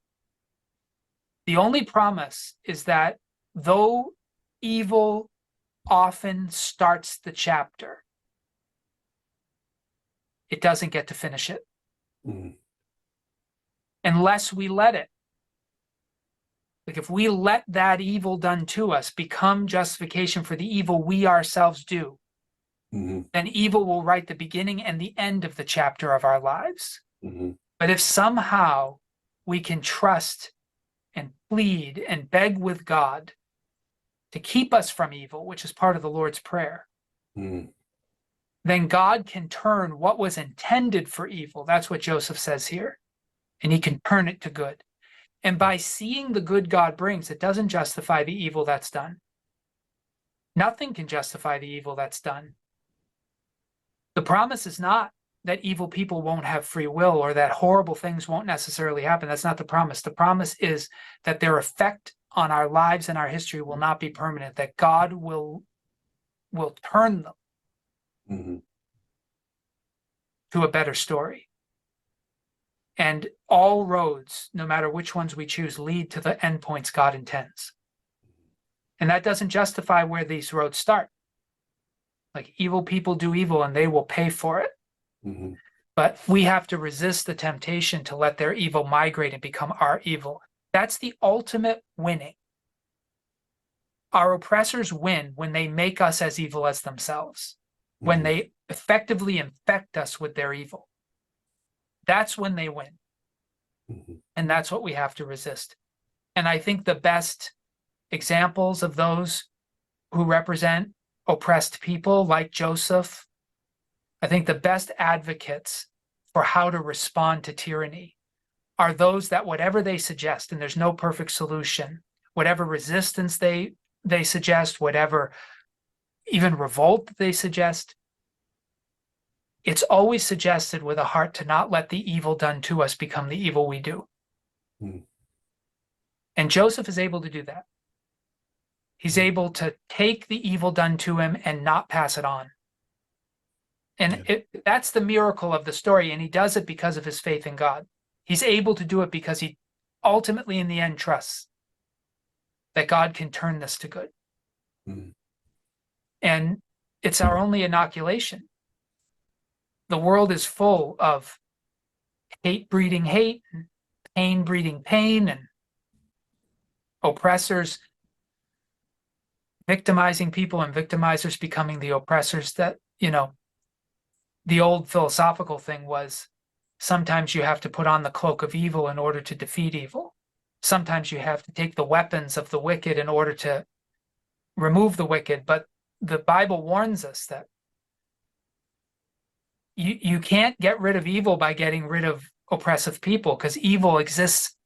A: The only promise is that though evil often starts the chapter, it doesn't get to finish it unless we let it. Like if we let that evil done to us become justification for the evil we ourselves do, then evil will write the beginning and the end of the chapter of our lives. But if somehow we can trust and plead and beg with God to keep us from evil, which is part of the Lord's Prayer, then God can turn what was intended for evil. That's what Joseph says here. And he can turn it to good. And by seeing the good God brings, it doesn't justify the evil that's done. Nothing can justify the evil that's done. The promise is not that evil people won't have free will or that horrible things won't necessarily happen. That's not the promise. The promise is that their effect on our lives and our history will not be permanent, that God will turn them to a better story. And all roads, no matter which ones we choose, lead to the endpoints God intends. And that doesn't justify where these roads start. Like evil people do evil and they will pay for it.
B: Mhm.
A: But we have to resist the temptation to let their evil migrate and become our evil. That's the ultimate winning. Our oppressors win when they make us as evil as themselves, when
B: Mhm.
A: they effectively infect us with their evil. That's when they win.
B: Mhm.
A: And that's what we have to resist. And I think the best examples of those who represent oppressed people, like Joseph, I think the best advocates for how to respond to tyranny are those that whatever they suggest, and there's no perfect solution, whatever resistance they suggest, whatever even revolt they suggest, it's always suggested with a heart to not let the evil done to us become the evil we do.
B: Mhm.
A: And Joseph is able to do that. He's
B: Mhm.
A: able to take the evil done to him and not pass it on. And
B: Yeah.
A: that's the miracle of the story. And he does it because of his faith in God. He's able to do it because he ultimately, in the end, trusts that God can turn this to good.
B: Mhm.
A: And it's our only inoculation. The world is full of hate breeding hate, and pain breeding pain, and oppressors victimizing people and victimizers becoming the oppressors. That, the old philosophical thing was sometimes you have to put on the cloak of evil in order to defeat evil. Sometimes you have to take the weapons of the wicked in order to remove the wicked. But the Bible warns us that you can't get rid of evil by getting rid of oppressive people, because evil exists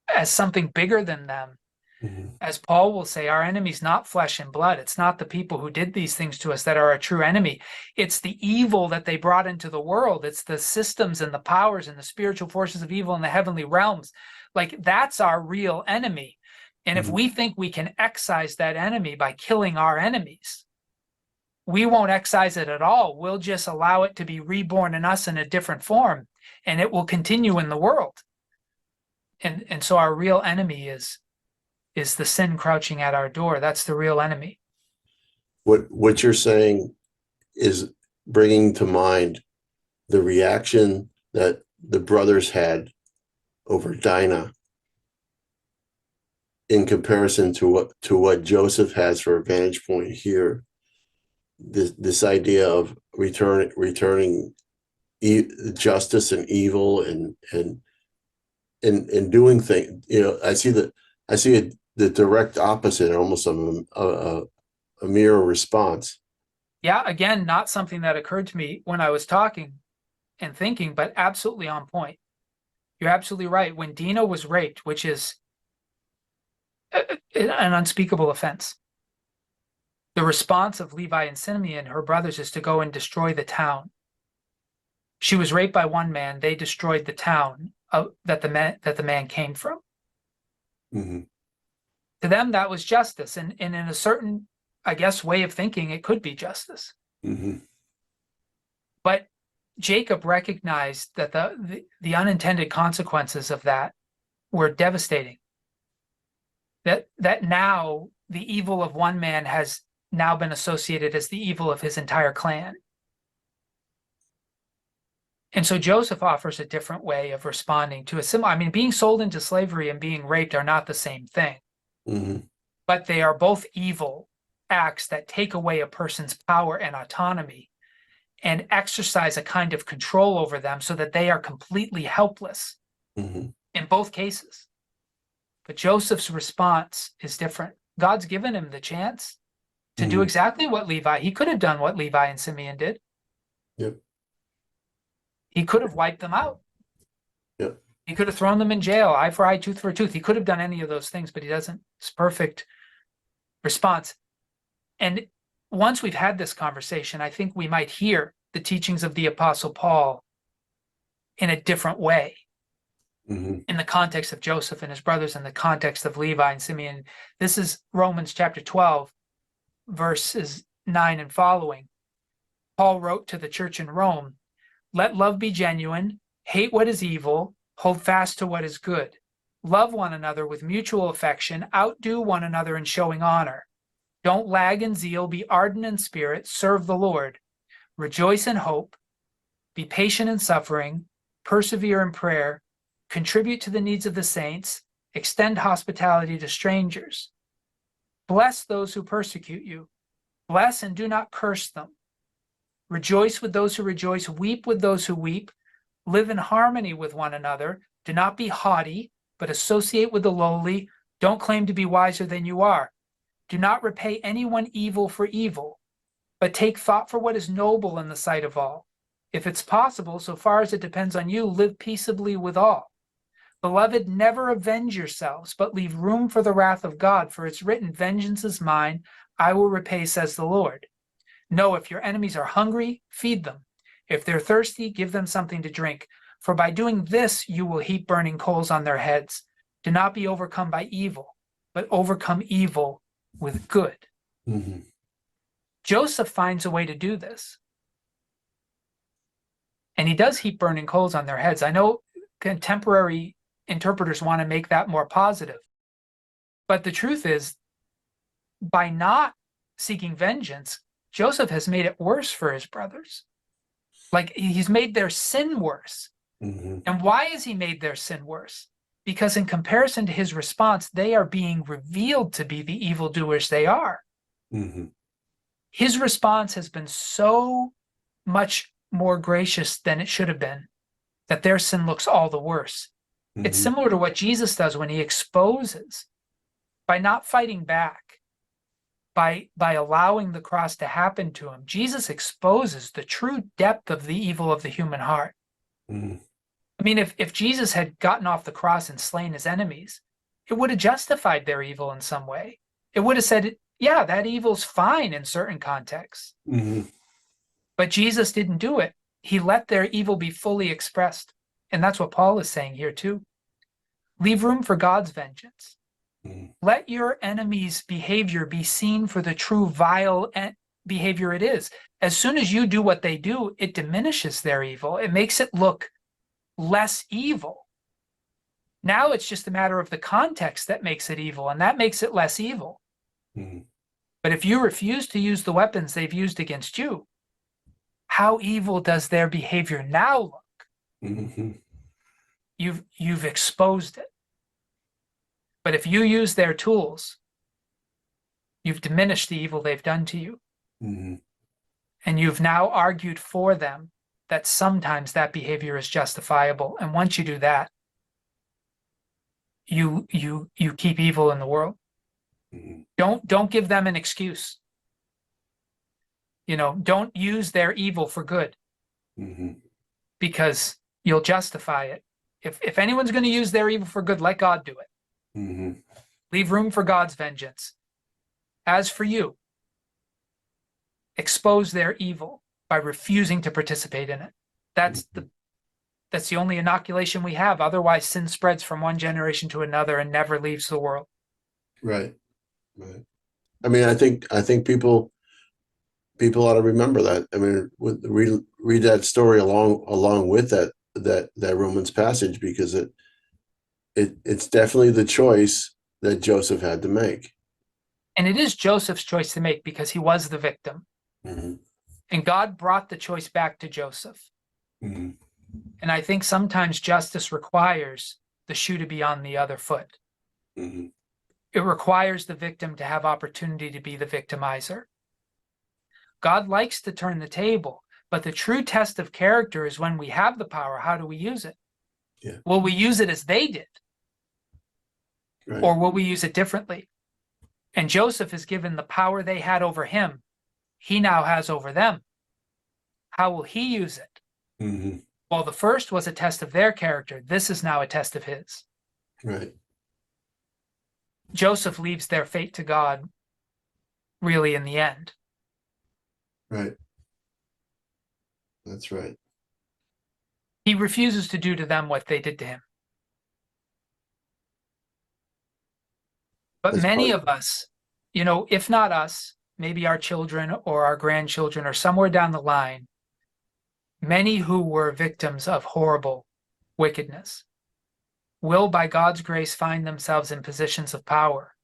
A: as something bigger than them.
B: Mhm.
A: As Paul will say, our enemy's not flesh and blood. It's not the people who did these things to us that are a true enemy. It's the evil that they brought into the world. It's the systems and the powers and the spiritual forces of evil in the heavenly realms. Like, that's our real enemy. And if
B: Mhm.
A: we think we can excise that enemy by killing our enemies, we won't excise it at all. We'll just allow it to be reborn in us in a different form, and it will continue in the world. And so our real enemy is the sin crouching at our door. That's the real enemy.
B: What you're saying is bringing to mind the reaction that the brothers had over Dinah in comparison to what Joseph has for a vantage point here. This idea of returning justice and evil and doing things. I see the direct opposite, almost a mirror response.
A: Yeah, again, not something that occurred to me when I was talking and thinking, but absolutely on point. You're absolutely right. When Dina was raped, which is an unspeakable offense, the response of Levi and Simeon, her brothers, is to go and destroy the town. She was raped by one man. They destroyed the town that the man came from.
B: Mm-hmm.
A: To them, that was justice, and in a certain, I guess, way of thinking, it could be justice.
B: Mm-hmm.
A: But Jacob recognized that the unintended consequences of that were devastating. That now the evil of one man has now been associated as the evil of his entire clan. And so Joseph offers a different way of responding to a similar. I mean, being sold into slavery and being raped are not the same thing,
B: Mm-hmm.
A: but they are both evil acts that take away a person's power and autonomy and exercise a kind of control over them so that they are completely helpless
B: Mm-hmm.
A: in both cases. But Joseph's response is different. God's given him the chance to do
B: Mm-hmm.
A: exactly what he could have done what Levi and Simeon did.
B: Yep.
A: He could have wiped them out.
B: Yep.
A: He could have thrown them in jail, eye for eye, tooth for tooth. He could have done any of those things, but he doesn't. It's perfect response. And once we've had this conversation, I think we might hear the teachings of the Apostle Paul in a different way,
B: Mm-hmm.
A: in the context of Joseph and his brothers, in the context of Levi and Simeon. This is Romans chapter 12, verses 9 and following. Paul wrote to the church in Rome, "Let love be genuine, hate what is evil, hold fast to what is good. Love one another with mutual affection, outdo one another in showing honor. Don't lag in zeal, be ardent in spirit, serve the Lord. Rejoice in hope, be patient in suffering, persevere in prayer, contribute to the needs of the saints, extend hospitality to strangers. Bless those who persecute you. Bless and do not curse them. Rejoice with those who rejoice, weep with those who weep. Live in harmony with one another. Do not be haughty, but associate with the lowly. Don't claim to be wiser than you are. Do not repay anyone evil for evil, but take thought for what is noble in the sight of all. If it's possible, so far as it depends on you, live peaceably with all. Beloved, never avenge yourselves, but leave room for the wrath of God, for it's written, vengeance is mine, I will repay, says the Lord. No, if your enemies are hungry, feed them. If they're thirsty, give them something to drink. For by doing this, you will heap burning coals on their heads. Do not be overcome by evil, but overcome evil with good.
B: Mm-hmm.
A: Joseph finds a way to do this. And he does heap burning coals on their heads. I know contemporary interpreters want to make that more positive. But the truth is, by not seeking vengeance, Joseph has made it worse for his brothers. Like, he's made their sin worse.
B: Mm-hmm.
A: And why has he made their sin worse? Because in comparison to his response, they are being revealed to be the evildoers they are.
B: Mm-hmm.
A: His response has been so much more gracious than it should have been that their sin looks all the worse.
B: Mm-hmm.
A: It's similar to what Jesus does when he exposes, by not fighting back, by allowing the cross to happen to him. Jesus exposes the true depth of the evil of the human heart.
B: Mm-hmm.
A: I mean, if Jesus had gotten off the cross and slain his enemies, it would have justified their evil in some way. It would have said, yeah, that evil's fine in certain contexts.
B: Mm-hmm.
A: But Jesus didn't do it. He let their evil be fully expressed. And that's what Paul is saying here too. Leave room for God's vengeance.
B: Mm-hmm.
A: Let your enemy's behavior be seen for the true vile behavior it is. As soon as you do what they do, it diminishes their evil. It makes it look less evil. Now it's just a matter of the context that makes it evil, and that makes it less evil.
B: Mm-hmm.
A: But if you refuse to use the weapons they've used against you, how evil does their behavior now look?
B: Mm-hmm.
A: You've exposed it. But if you use their tools, you've diminished the evil they've done to you.
B: Mm-hmm.
A: And you've now argued for them that sometimes that behavior is justifiable. And once you do that, you keep evil in the world.
B: Mm-hmm.
A: Don't give them an excuse. Don't use their evil for good,
B: Mm-hmm.
A: because you'll justify it. If anyone's going to use their evil for good, let God do it.
B: Mm-hmm.
A: Leave room for God's vengeance. As for you, expose their evil by refusing to participate in it. That's the only inoculation we have. Otherwise, sin spreads from one generation to another and never leaves the world.
B: Right. Right. I mean, I think people ought to remember that. I mean, read that story along with that Romans passage, because it's definitely the choice that Joseph had to make.
A: And it is Joseph's choice to make because he was the victim.
B: Mm-hmm.
A: And God brought the choice back to Joseph.
B: Mm-hmm.
A: And I think sometimes justice requires the shoe to be on the other foot.
B: Mm-hmm.
A: It requires the victim to have opportunity to be the victimizer. God likes to turn the table, but the true test of character is when we have the power, how do we use it?
B: Yeah.
A: Will we use it as they did?
B: Right.
A: Or will we use it differently? And Joseph is given the power they had over him. He now has over them. How will he use it?
B: Mm-hmm.
A: Well, the first was a test of their character. This is now a test of his.
B: Right.
A: Joseph leaves their fate to God, really, in the end.
B: Right. That's right.
A: He refuses to do to them what they did to him. But
B: That's
A: many
B: part
A: of us, if not us, maybe our children or our grandchildren or somewhere down the line, many who were victims of horrible wickedness will, by God's grace, find themselves in positions of power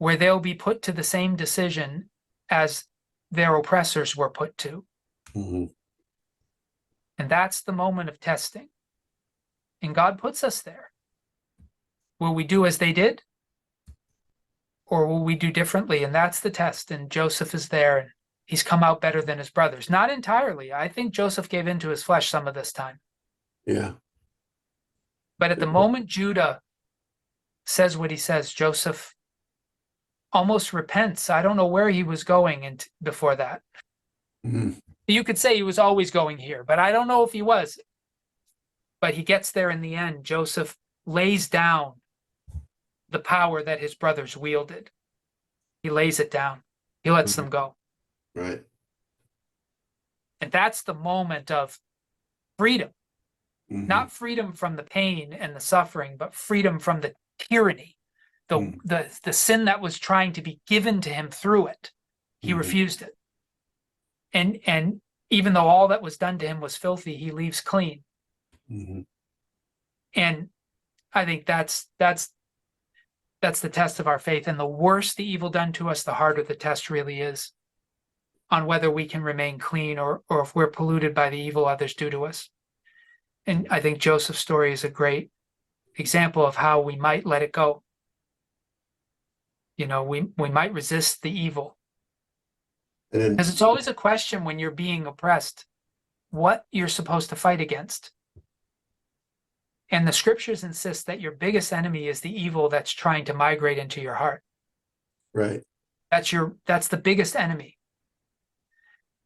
A: where they'll be put to the same decision as their oppressors were put to.
B: Mm-hmm.
A: And that's the moment of testing. And God puts us there. Will we do as they did? Or will we do differently? And that's the test. And Joseph is there, and he's come out better than his brothers. Not entirely. I think Joseph gave into his flesh some of this time.
B: Yeah.
A: But at the moment Judah says what he says, Joseph almost repents. I don't know where he was going before that.
B: Mm-hmm.
A: You could say he was always going here, but I don't know if he was. But he gets there in the end. Joseph lays down the power that his brothers wielded. He lays it down. He lets them go.
B: Right.
A: And that's the moment of freedom.
B: Mm-hmm.
A: Not freedom from the pain and the suffering, but freedom from the tyranny, the sin that was trying to be given to him through it. He refused it. And even though all that was done to him was filthy, he leaves clean.
B: Mm-hmm.
A: And I think that's the test of our faith. And the worse the evil done to us, the harder the test really is on whether we can remain clean or if we're polluted by the evil others do to us. And I think Joseph's story is a great example of how we might let it go. You know, we might resist the evil. Because it's always a question when you're being oppressed, what you're supposed to fight against. And the scriptures insist that your biggest enemy is the evil that's trying to migrate into your heart.
B: Right.
A: That's the biggest enemy.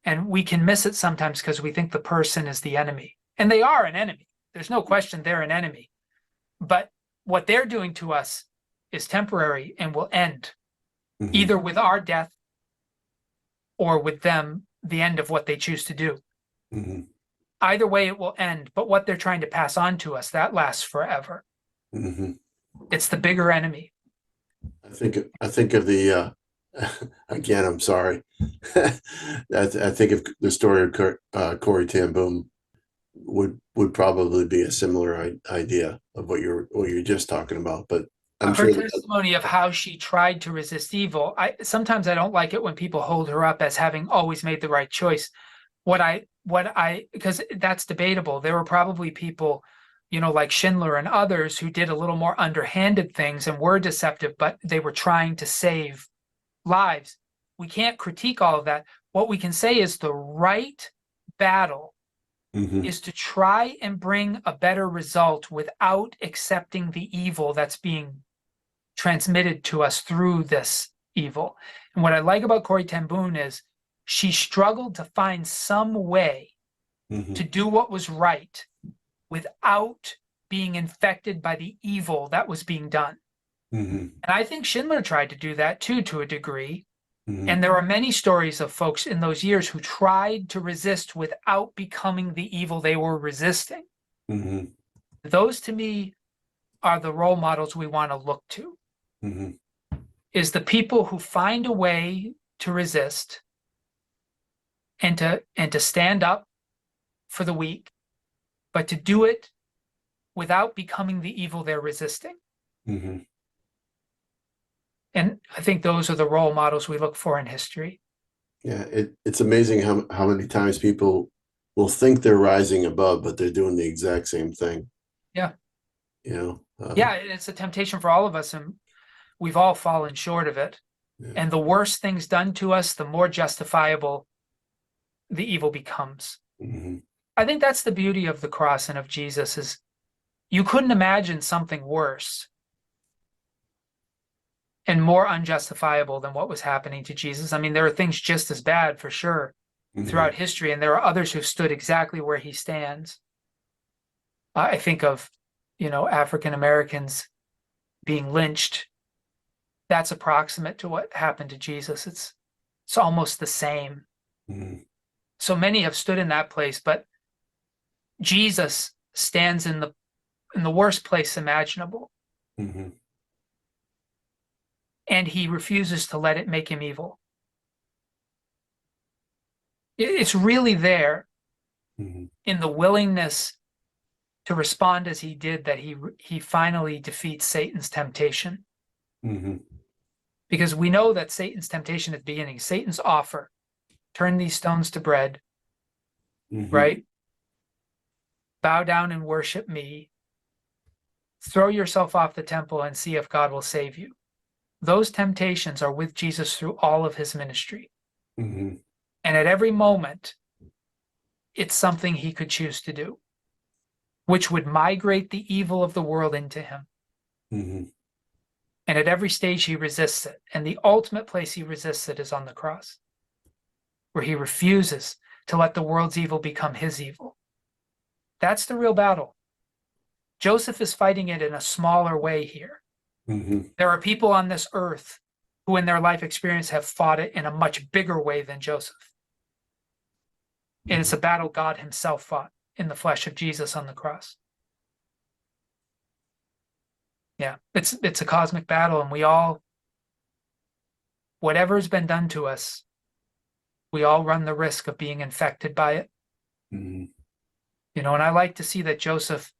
A: And we can miss it sometimes because we think the person is the enemy. And they are an enemy. There's no question they're an enemy. But what they're doing to us is temporary and will end either with our death or with them, the end of what they choose to do.
B: Mm-hmm.
A: Either way, it will end. But what they're trying to pass on to us, that lasts forever.
B: Mm-hmm.
A: It's the bigger enemy.
B: I think of the again. I'm sorry. I think of the story of Corey Ten Boom would probably be a similar idea of what you're just talking about. But I'm
A: her
B: sure
A: testimony of how she tried to resist evil. Sometimes I don't like it when people hold her up as having always made the right choice. Because that's debatable. There were probably people, like Schindler and others who did a little more underhanded things and were deceptive, but they were trying to save lives. We can't critique all of that. What we can say is the right battle is to try and bring a better result without accepting the evil that's being transmitted to us through this evil. And what I like about Corrie ten Boom is she struggled to find some way to do what was right without being infected by the evil that was being done. And I think Schindler tried to do that too, to a degree. And there are many stories of folks in those years who tried to resist without becoming the evil they were resisting. Those, to me, are the role models we want to look to. Is the people who find a way to resist and to stand up for the weak, but to do it without becoming the evil they're resisting. And I think those are the role models we look for in history.
B: Yeah, it's amazing how many times people will think they're rising above, but they're doing the exact same thing.
A: Yeah.
B: Yeah,
A: it's a temptation for all of us, and we've all fallen short of it.
B: Yeah.
A: And the worse things done to us, the more justifiable the evil becomes. I think that's the beauty of the cross and of Jesus is you couldn't imagine something worse and more unjustifiable than what was happening to Jesus. I mean, there are things just as bad for sure throughout history, and there are others who've stood exactly where he stands. I think of, African Americans being lynched. That's approximate to what happened to Jesus. It's almost the same. So many have stood in that place, but Jesus stands in the worst place imaginable. And he refuses to let it make him evil. It's really there in the willingness to respond as he did that he finally defeats Satan's temptation. Because we know that Satan's temptation at the beginning, Satan's offer, turn these stones to bread, right? Bow down and worship me. Throw yourself off the temple and see if God will save you. Those temptations are with Jesus through all of his ministry.
B: Mm-hmm.
A: And at every moment, it's something he could choose to do, which would migrate the evil of the world into him.
B: Mm-hmm.
A: And at every stage, he resists it. And the ultimate place he resists it is on the cross, where he refuses to let the world's evil become his evil. That's the real battle. Joseph is fighting it in a smaller way here.
B: Mm-hmm.
A: There are people on this earth who in their life experience have fought it in a much bigger way than Joseph. And it's a battle God himself fought in the flesh of Jesus on the cross. Yeah, it's a cosmic battle, and we all, whatever's been done to us, we all run the risk of being infected by it.
B: Mm-hmm.
A: You know, and I like to see that Joseph,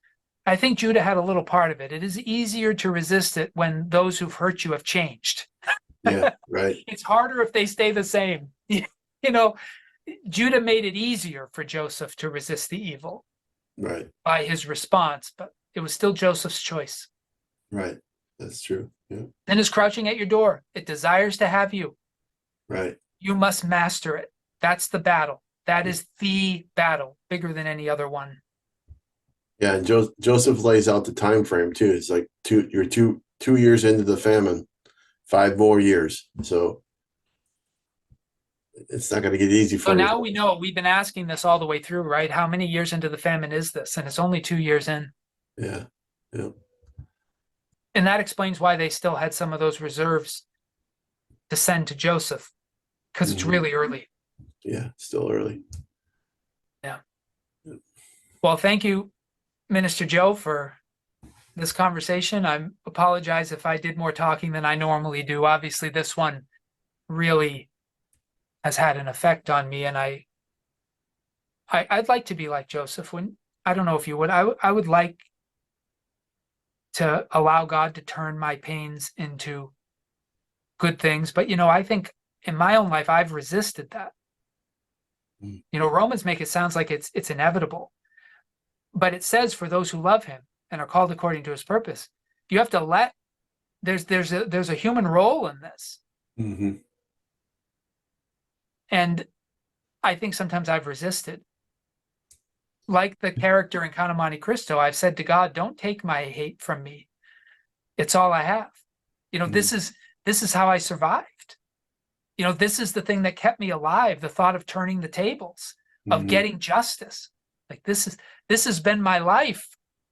A: I think Judah had a little part of it. It is easier to resist it when those who've hurt you have changed.
B: Yeah, right.
A: It's harder if they stay the same. You know, Judah made it easier for Joseph to resist the evil
B: Right.
A: by his response, but it was still Joseph's choice.
B: Right. That's true. Yeah.
A: Sin is crouching at your door. It desires to have you.
B: Right.
A: You must master it. That's the battle. That is the battle, bigger than any other one.
B: Yeah, and Joseph lays out the time frame too. It's like you're two years into the famine, 5 more years. So it's not going to get easy for
A: So
B: you.
A: now we know, we've been asking this all the way through, right? How many years into the famine is this? And it's only 2 years in.
B: Yeah. Yeah.
A: And that explains why they still had some of those reserves to send to Joseph, because it's really early.
B: Yeah, still early.
A: Yeah. Well, thank you, Minister Joe, for this conversation. I apologize if I did more talking than I normally do. Obviously, this one really has had an effect on me, and I'd like to be like Joseph. When I don't know if you would, I would like to allow God to turn my pains into good things. But you know, I think in my own life I've resisted that. You know, Romans make it sounds like it's inevitable, but it says for those who love him and are called according to his purpose, you have to let there's a human role in this.
B: Mm-hmm.
A: And I think sometimes I've resisted. Like the character in Count of Monte Cristo, I've said to God, don't take my hate from me. It's all I have. You know, this is how I survived. You know, this is the thing that kept me alive, the thought of turning the tables, of getting justice. Like this has been my life.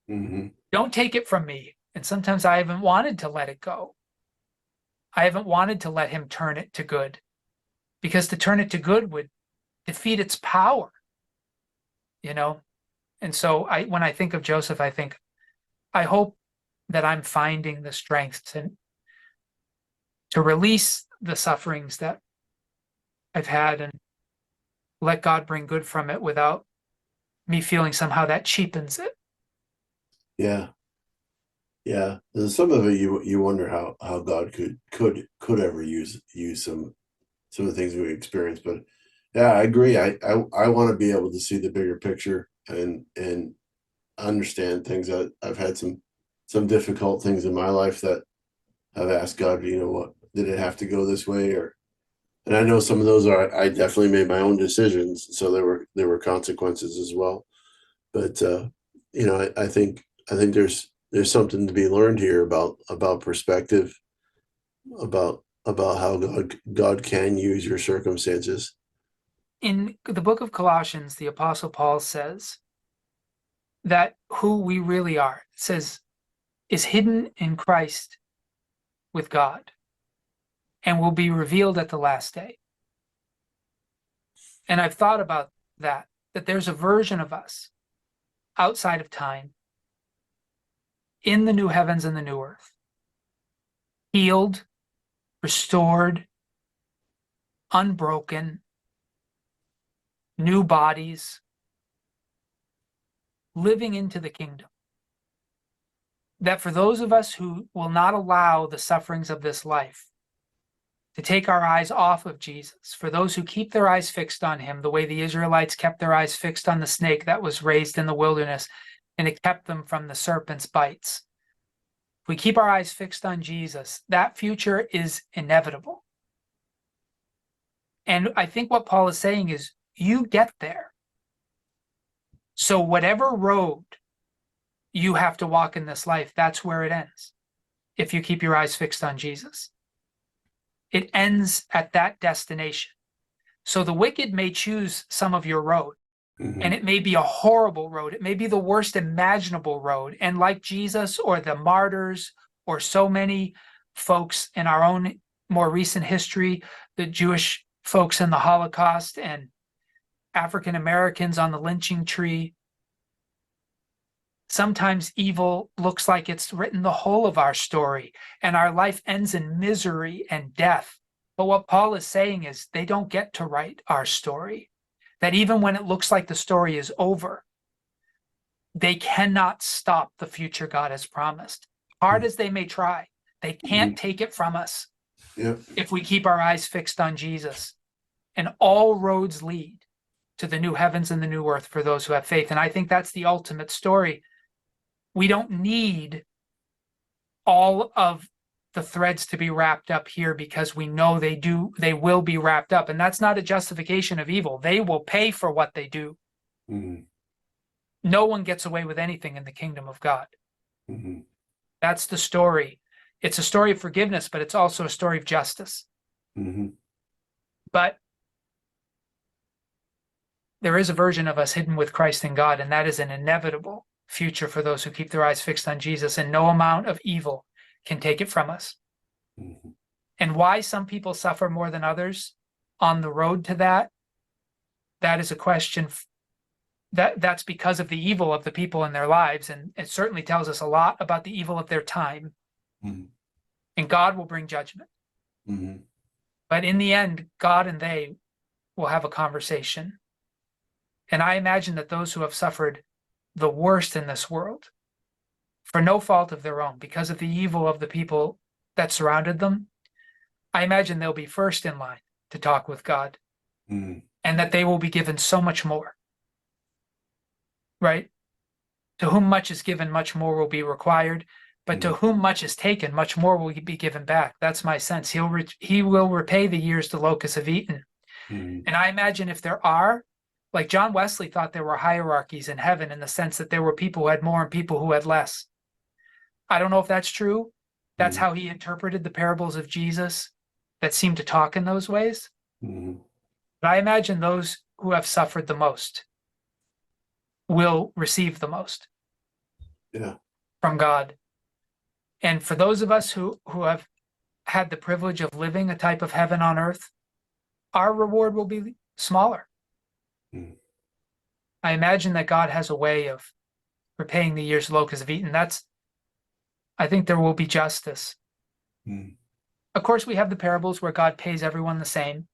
A: Don't take it from me. And sometimes I haven't wanted to let it go. I haven't wanted to let him turn it to good, because to turn it to good would defeat its power, you know? And so when I think of Joseph, I hope that I'm finding the strength to release the sufferings that I've had and let God bring good from it without me feeling somehow that cheapens it.
B: Yeah. Yeah. There's some of it you wonder how God could ever use some of the things we experience. But yeah, I agree. I want to be able to see the bigger picture and understand things. That I've had some difficult things in my life that I've asked God, you know, what did it have to go this way? And I know some of those I definitely made my own decisions, so there were consequences as well. But you know, I think there's something to be learned here about perspective, about how God can use your circumstances.
A: In the book of Colossians, the Apostle Paul says that who we really are, it says, is hidden in Christ with God and will be revealed at the last day. And I've thought about that there's a version of us outside of time in the new heavens and the new earth, healed, restored, unbroken, new bodies, living into the kingdom. That for those of us who will not allow the sufferings of this life to take our eyes off of Jesus, for those who keep their eyes fixed on him, the way the Israelites kept their eyes fixed on the snake that was raised in the wilderness, and it kept them from the serpent's bites. If we keep our eyes fixed on Jesus, that future is inevitable. And I think what Paul is saying is, you get there. So whatever road you have to walk in this life, that's where it ends. If you keep your eyes fixed on Jesus, it ends at that destination. So the wicked may choose some of your road, and it may be a horrible road. It may be the worst imaginable road. And like Jesus or the martyrs or so many folks in our own more recent history, the Jewish folks in the Holocaust and African Americans on the lynching tree, sometimes evil looks like it's written the whole of our story, and our life ends in misery and death. But what Paul is saying is they don't get to write our story. That even when it looks like the story is over, they cannot stop the future God has promised. Hard as they may try, they can't take it from us if we keep our eyes fixed on Jesus. And all roads lead to the new heavens and the new earth for those who have faith. And I think that's the ultimate story. We don't need all of the threads to be wrapped up here, because we know they will be wrapped up. And that's not a justification of evil. They will pay for what they do. No one gets away with anything in the kingdom of God. That's the story. It's a story of forgiveness, but it's also a story of justice. But there is a version of us hidden with Christ in God, and that is an inevitable future for those who keep their eyes fixed on Jesus, and no amount of evil can take it from us. And why some people suffer more than others on the road to that, that is a question that's because of the evil of the people in their lives, and it certainly tells us a lot about the evil of their time. And God will bring judgment. But in the end, God and they will have a conversation. And I imagine that those who have suffered the worst in this world, for no fault of their own, because of the evil of the people that surrounded them, I imagine they'll be first in line to talk with God, and that they will be given so much more. Right? To whom much is given, much more will be required. But to whom much is taken, much more will be given back. That's my sense. He will repay the years the locusts have eaten. And I imagine if there are, like John Wesley thought there were hierarchies in heaven, in the sense that there were people who had more and people who had less. I don't know if that's true. That's how he interpreted the parables of Jesus that seemed to talk in those ways. But I imagine those who have suffered the most will receive the most from God. And for those of us who have had the privilege of living a type of heaven on earth, our reward will be smaller. I imagine that God has a way of repaying the years locusts have eaten. I think there will be justice. Of course, we have the parables where God pays everyone the same,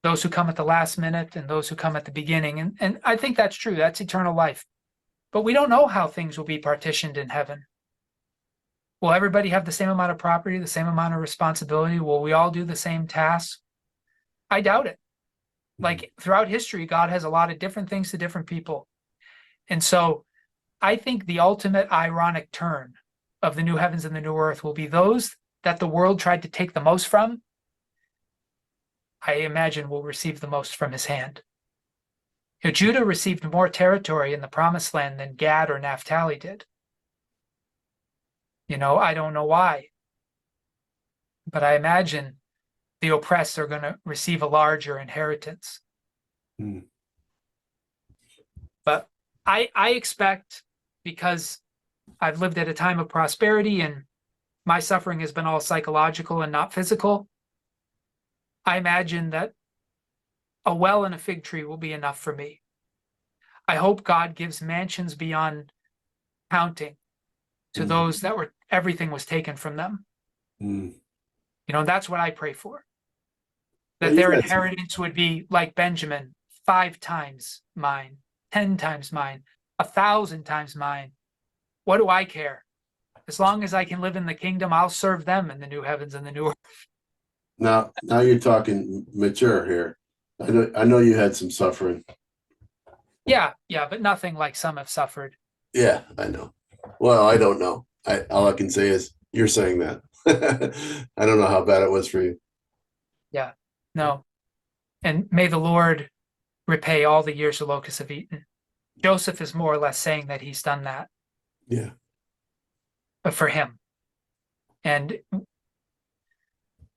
A: those who come at the last minute and those who come at the beginning. And I think that's true. That's eternal life. But we don't know how things will be partitioned in heaven. Will everybody have the same amount of property, the same amount of responsibility? Will we all do the same tasks? I doubt it. Like throughout history, God has a lot of different things to different people. And so I think the ultimate ironic turn of the new heavens and the new earth will be those that the world tried to take the most from, I imagine will receive the most from his hand. Judah received more territory in the promised land than Gad or Naphtali did. I don't know why, but I imagine the oppressed are going to receive a larger inheritance. But I expect, because I've lived at a time of prosperity and my suffering has been all psychological and not physical, I imagine that a well and a fig tree will be enough for me. I hope God gives mansions beyond counting to those that everything was taken from them. That's what I pray for. That their inheritance would be like Benjamin, 5 times mine, 10 times mine, 1,000 times mine. What do I care? As long as I can live in the kingdom, I'll serve them in the new heavens and the new earth.
B: Now you're talking mature here. I know you had some suffering.
A: Yeah, but nothing like some have suffered.
B: Yeah, I know. Well, I don't know. All I can say is you're saying that. I don't know how bad it was for you.
A: Yeah, no. And may the Lord repay all the years the locusts have eaten. Joseph is more or less saying that he's done that,
B: Yeah.
A: but for him. And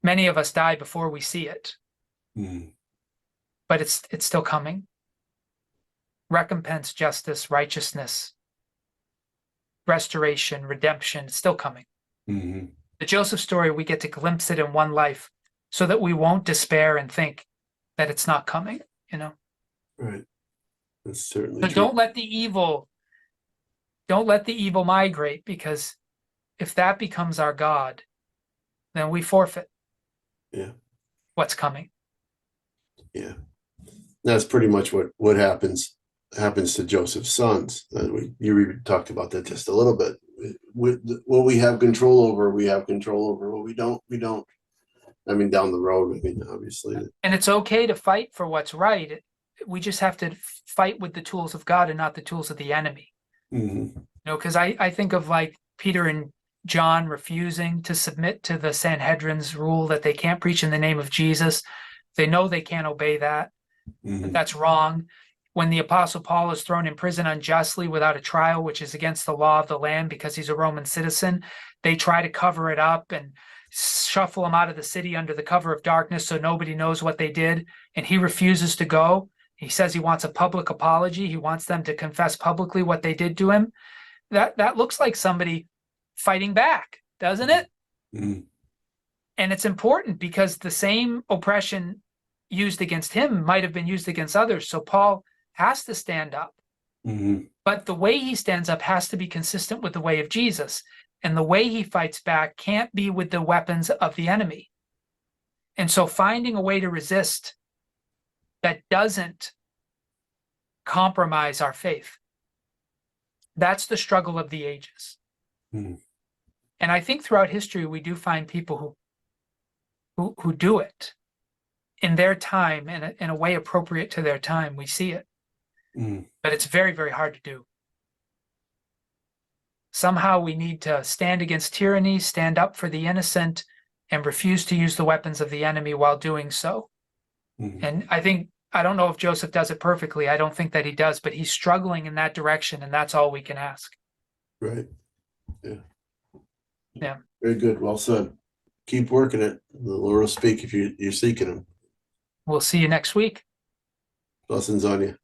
A: many of us die before we see it,
B: Mm,
A: but it's still coming. Recompense, justice, righteousness, restoration, redemption, it's still coming.
B: mm-hmm.
A: The Joseph story, we get to glimpse it in one life so that we won't despair and think that it's not coming, you know?
B: Right. That's certainly
A: So
B: true.
A: don't let the evil migrate, because if that becomes our God, then we forfeit
B: Yeah.
A: what's coming.
B: Yeah. That's pretty much what happens to Joseph's sons. You talked about that just a little bit. What we have control over, we have control over. What we don't. I mean, down the road, I mean, obviously.
A: And it's okay to fight for what's right. We just have to fight with the tools of God and not the tools of the enemy.
B: Mm-hmm.
A: You know, because I think of like Peter and John refusing to submit to the Sanhedrin's rule that they can't preach in the name of Jesus. They know they can't obey that,
B: Mm-hmm.
A: that's wrong. When the Apostle Paul is thrown in prison unjustly without a trial, which is against the law of the land because he's a Roman citizen, they try to cover it up and shuffle him out of the city under the cover of darkness so nobody knows what they did. And he refuses to go. He says he wants a public apology. He wants them to confess publicly what they did to him. That looks like somebody fighting back, doesn't it?
B: Mm-hmm.
A: And it's important because the same oppression used against him might have been used against others. So Paul has to stand up.
B: Mm-hmm.
A: But the way he stands up has to be consistent with the way of Jesus. And the way he fights back can't be with the weapons of the enemy. And so finding a way to resist that doesn't compromise our faith, that's the struggle of the ages.
B: Mm-hmm.
A: And I think throughout history, we do find people who do it in their time, in a way appropriate to their time. We see it.
B: Mm-hmm.
A: But it's very, very hard to do. Somehow we need to stand against tyranny, stand up for the innocent, and refuse to use the weapons of the enemy while doing so.
B: Mm-hmm.
A: And I don't know if Joseph does it perfectly. I don't think that he does, but he's struggling in that direction, and that's all we can ask.
B: Right. Yeah.
A: Yeah.
B: Very good. Well said. Keep working it. The Lord will speak if you're seeking him.
A: We'll see you next week.
B: Blessings on you.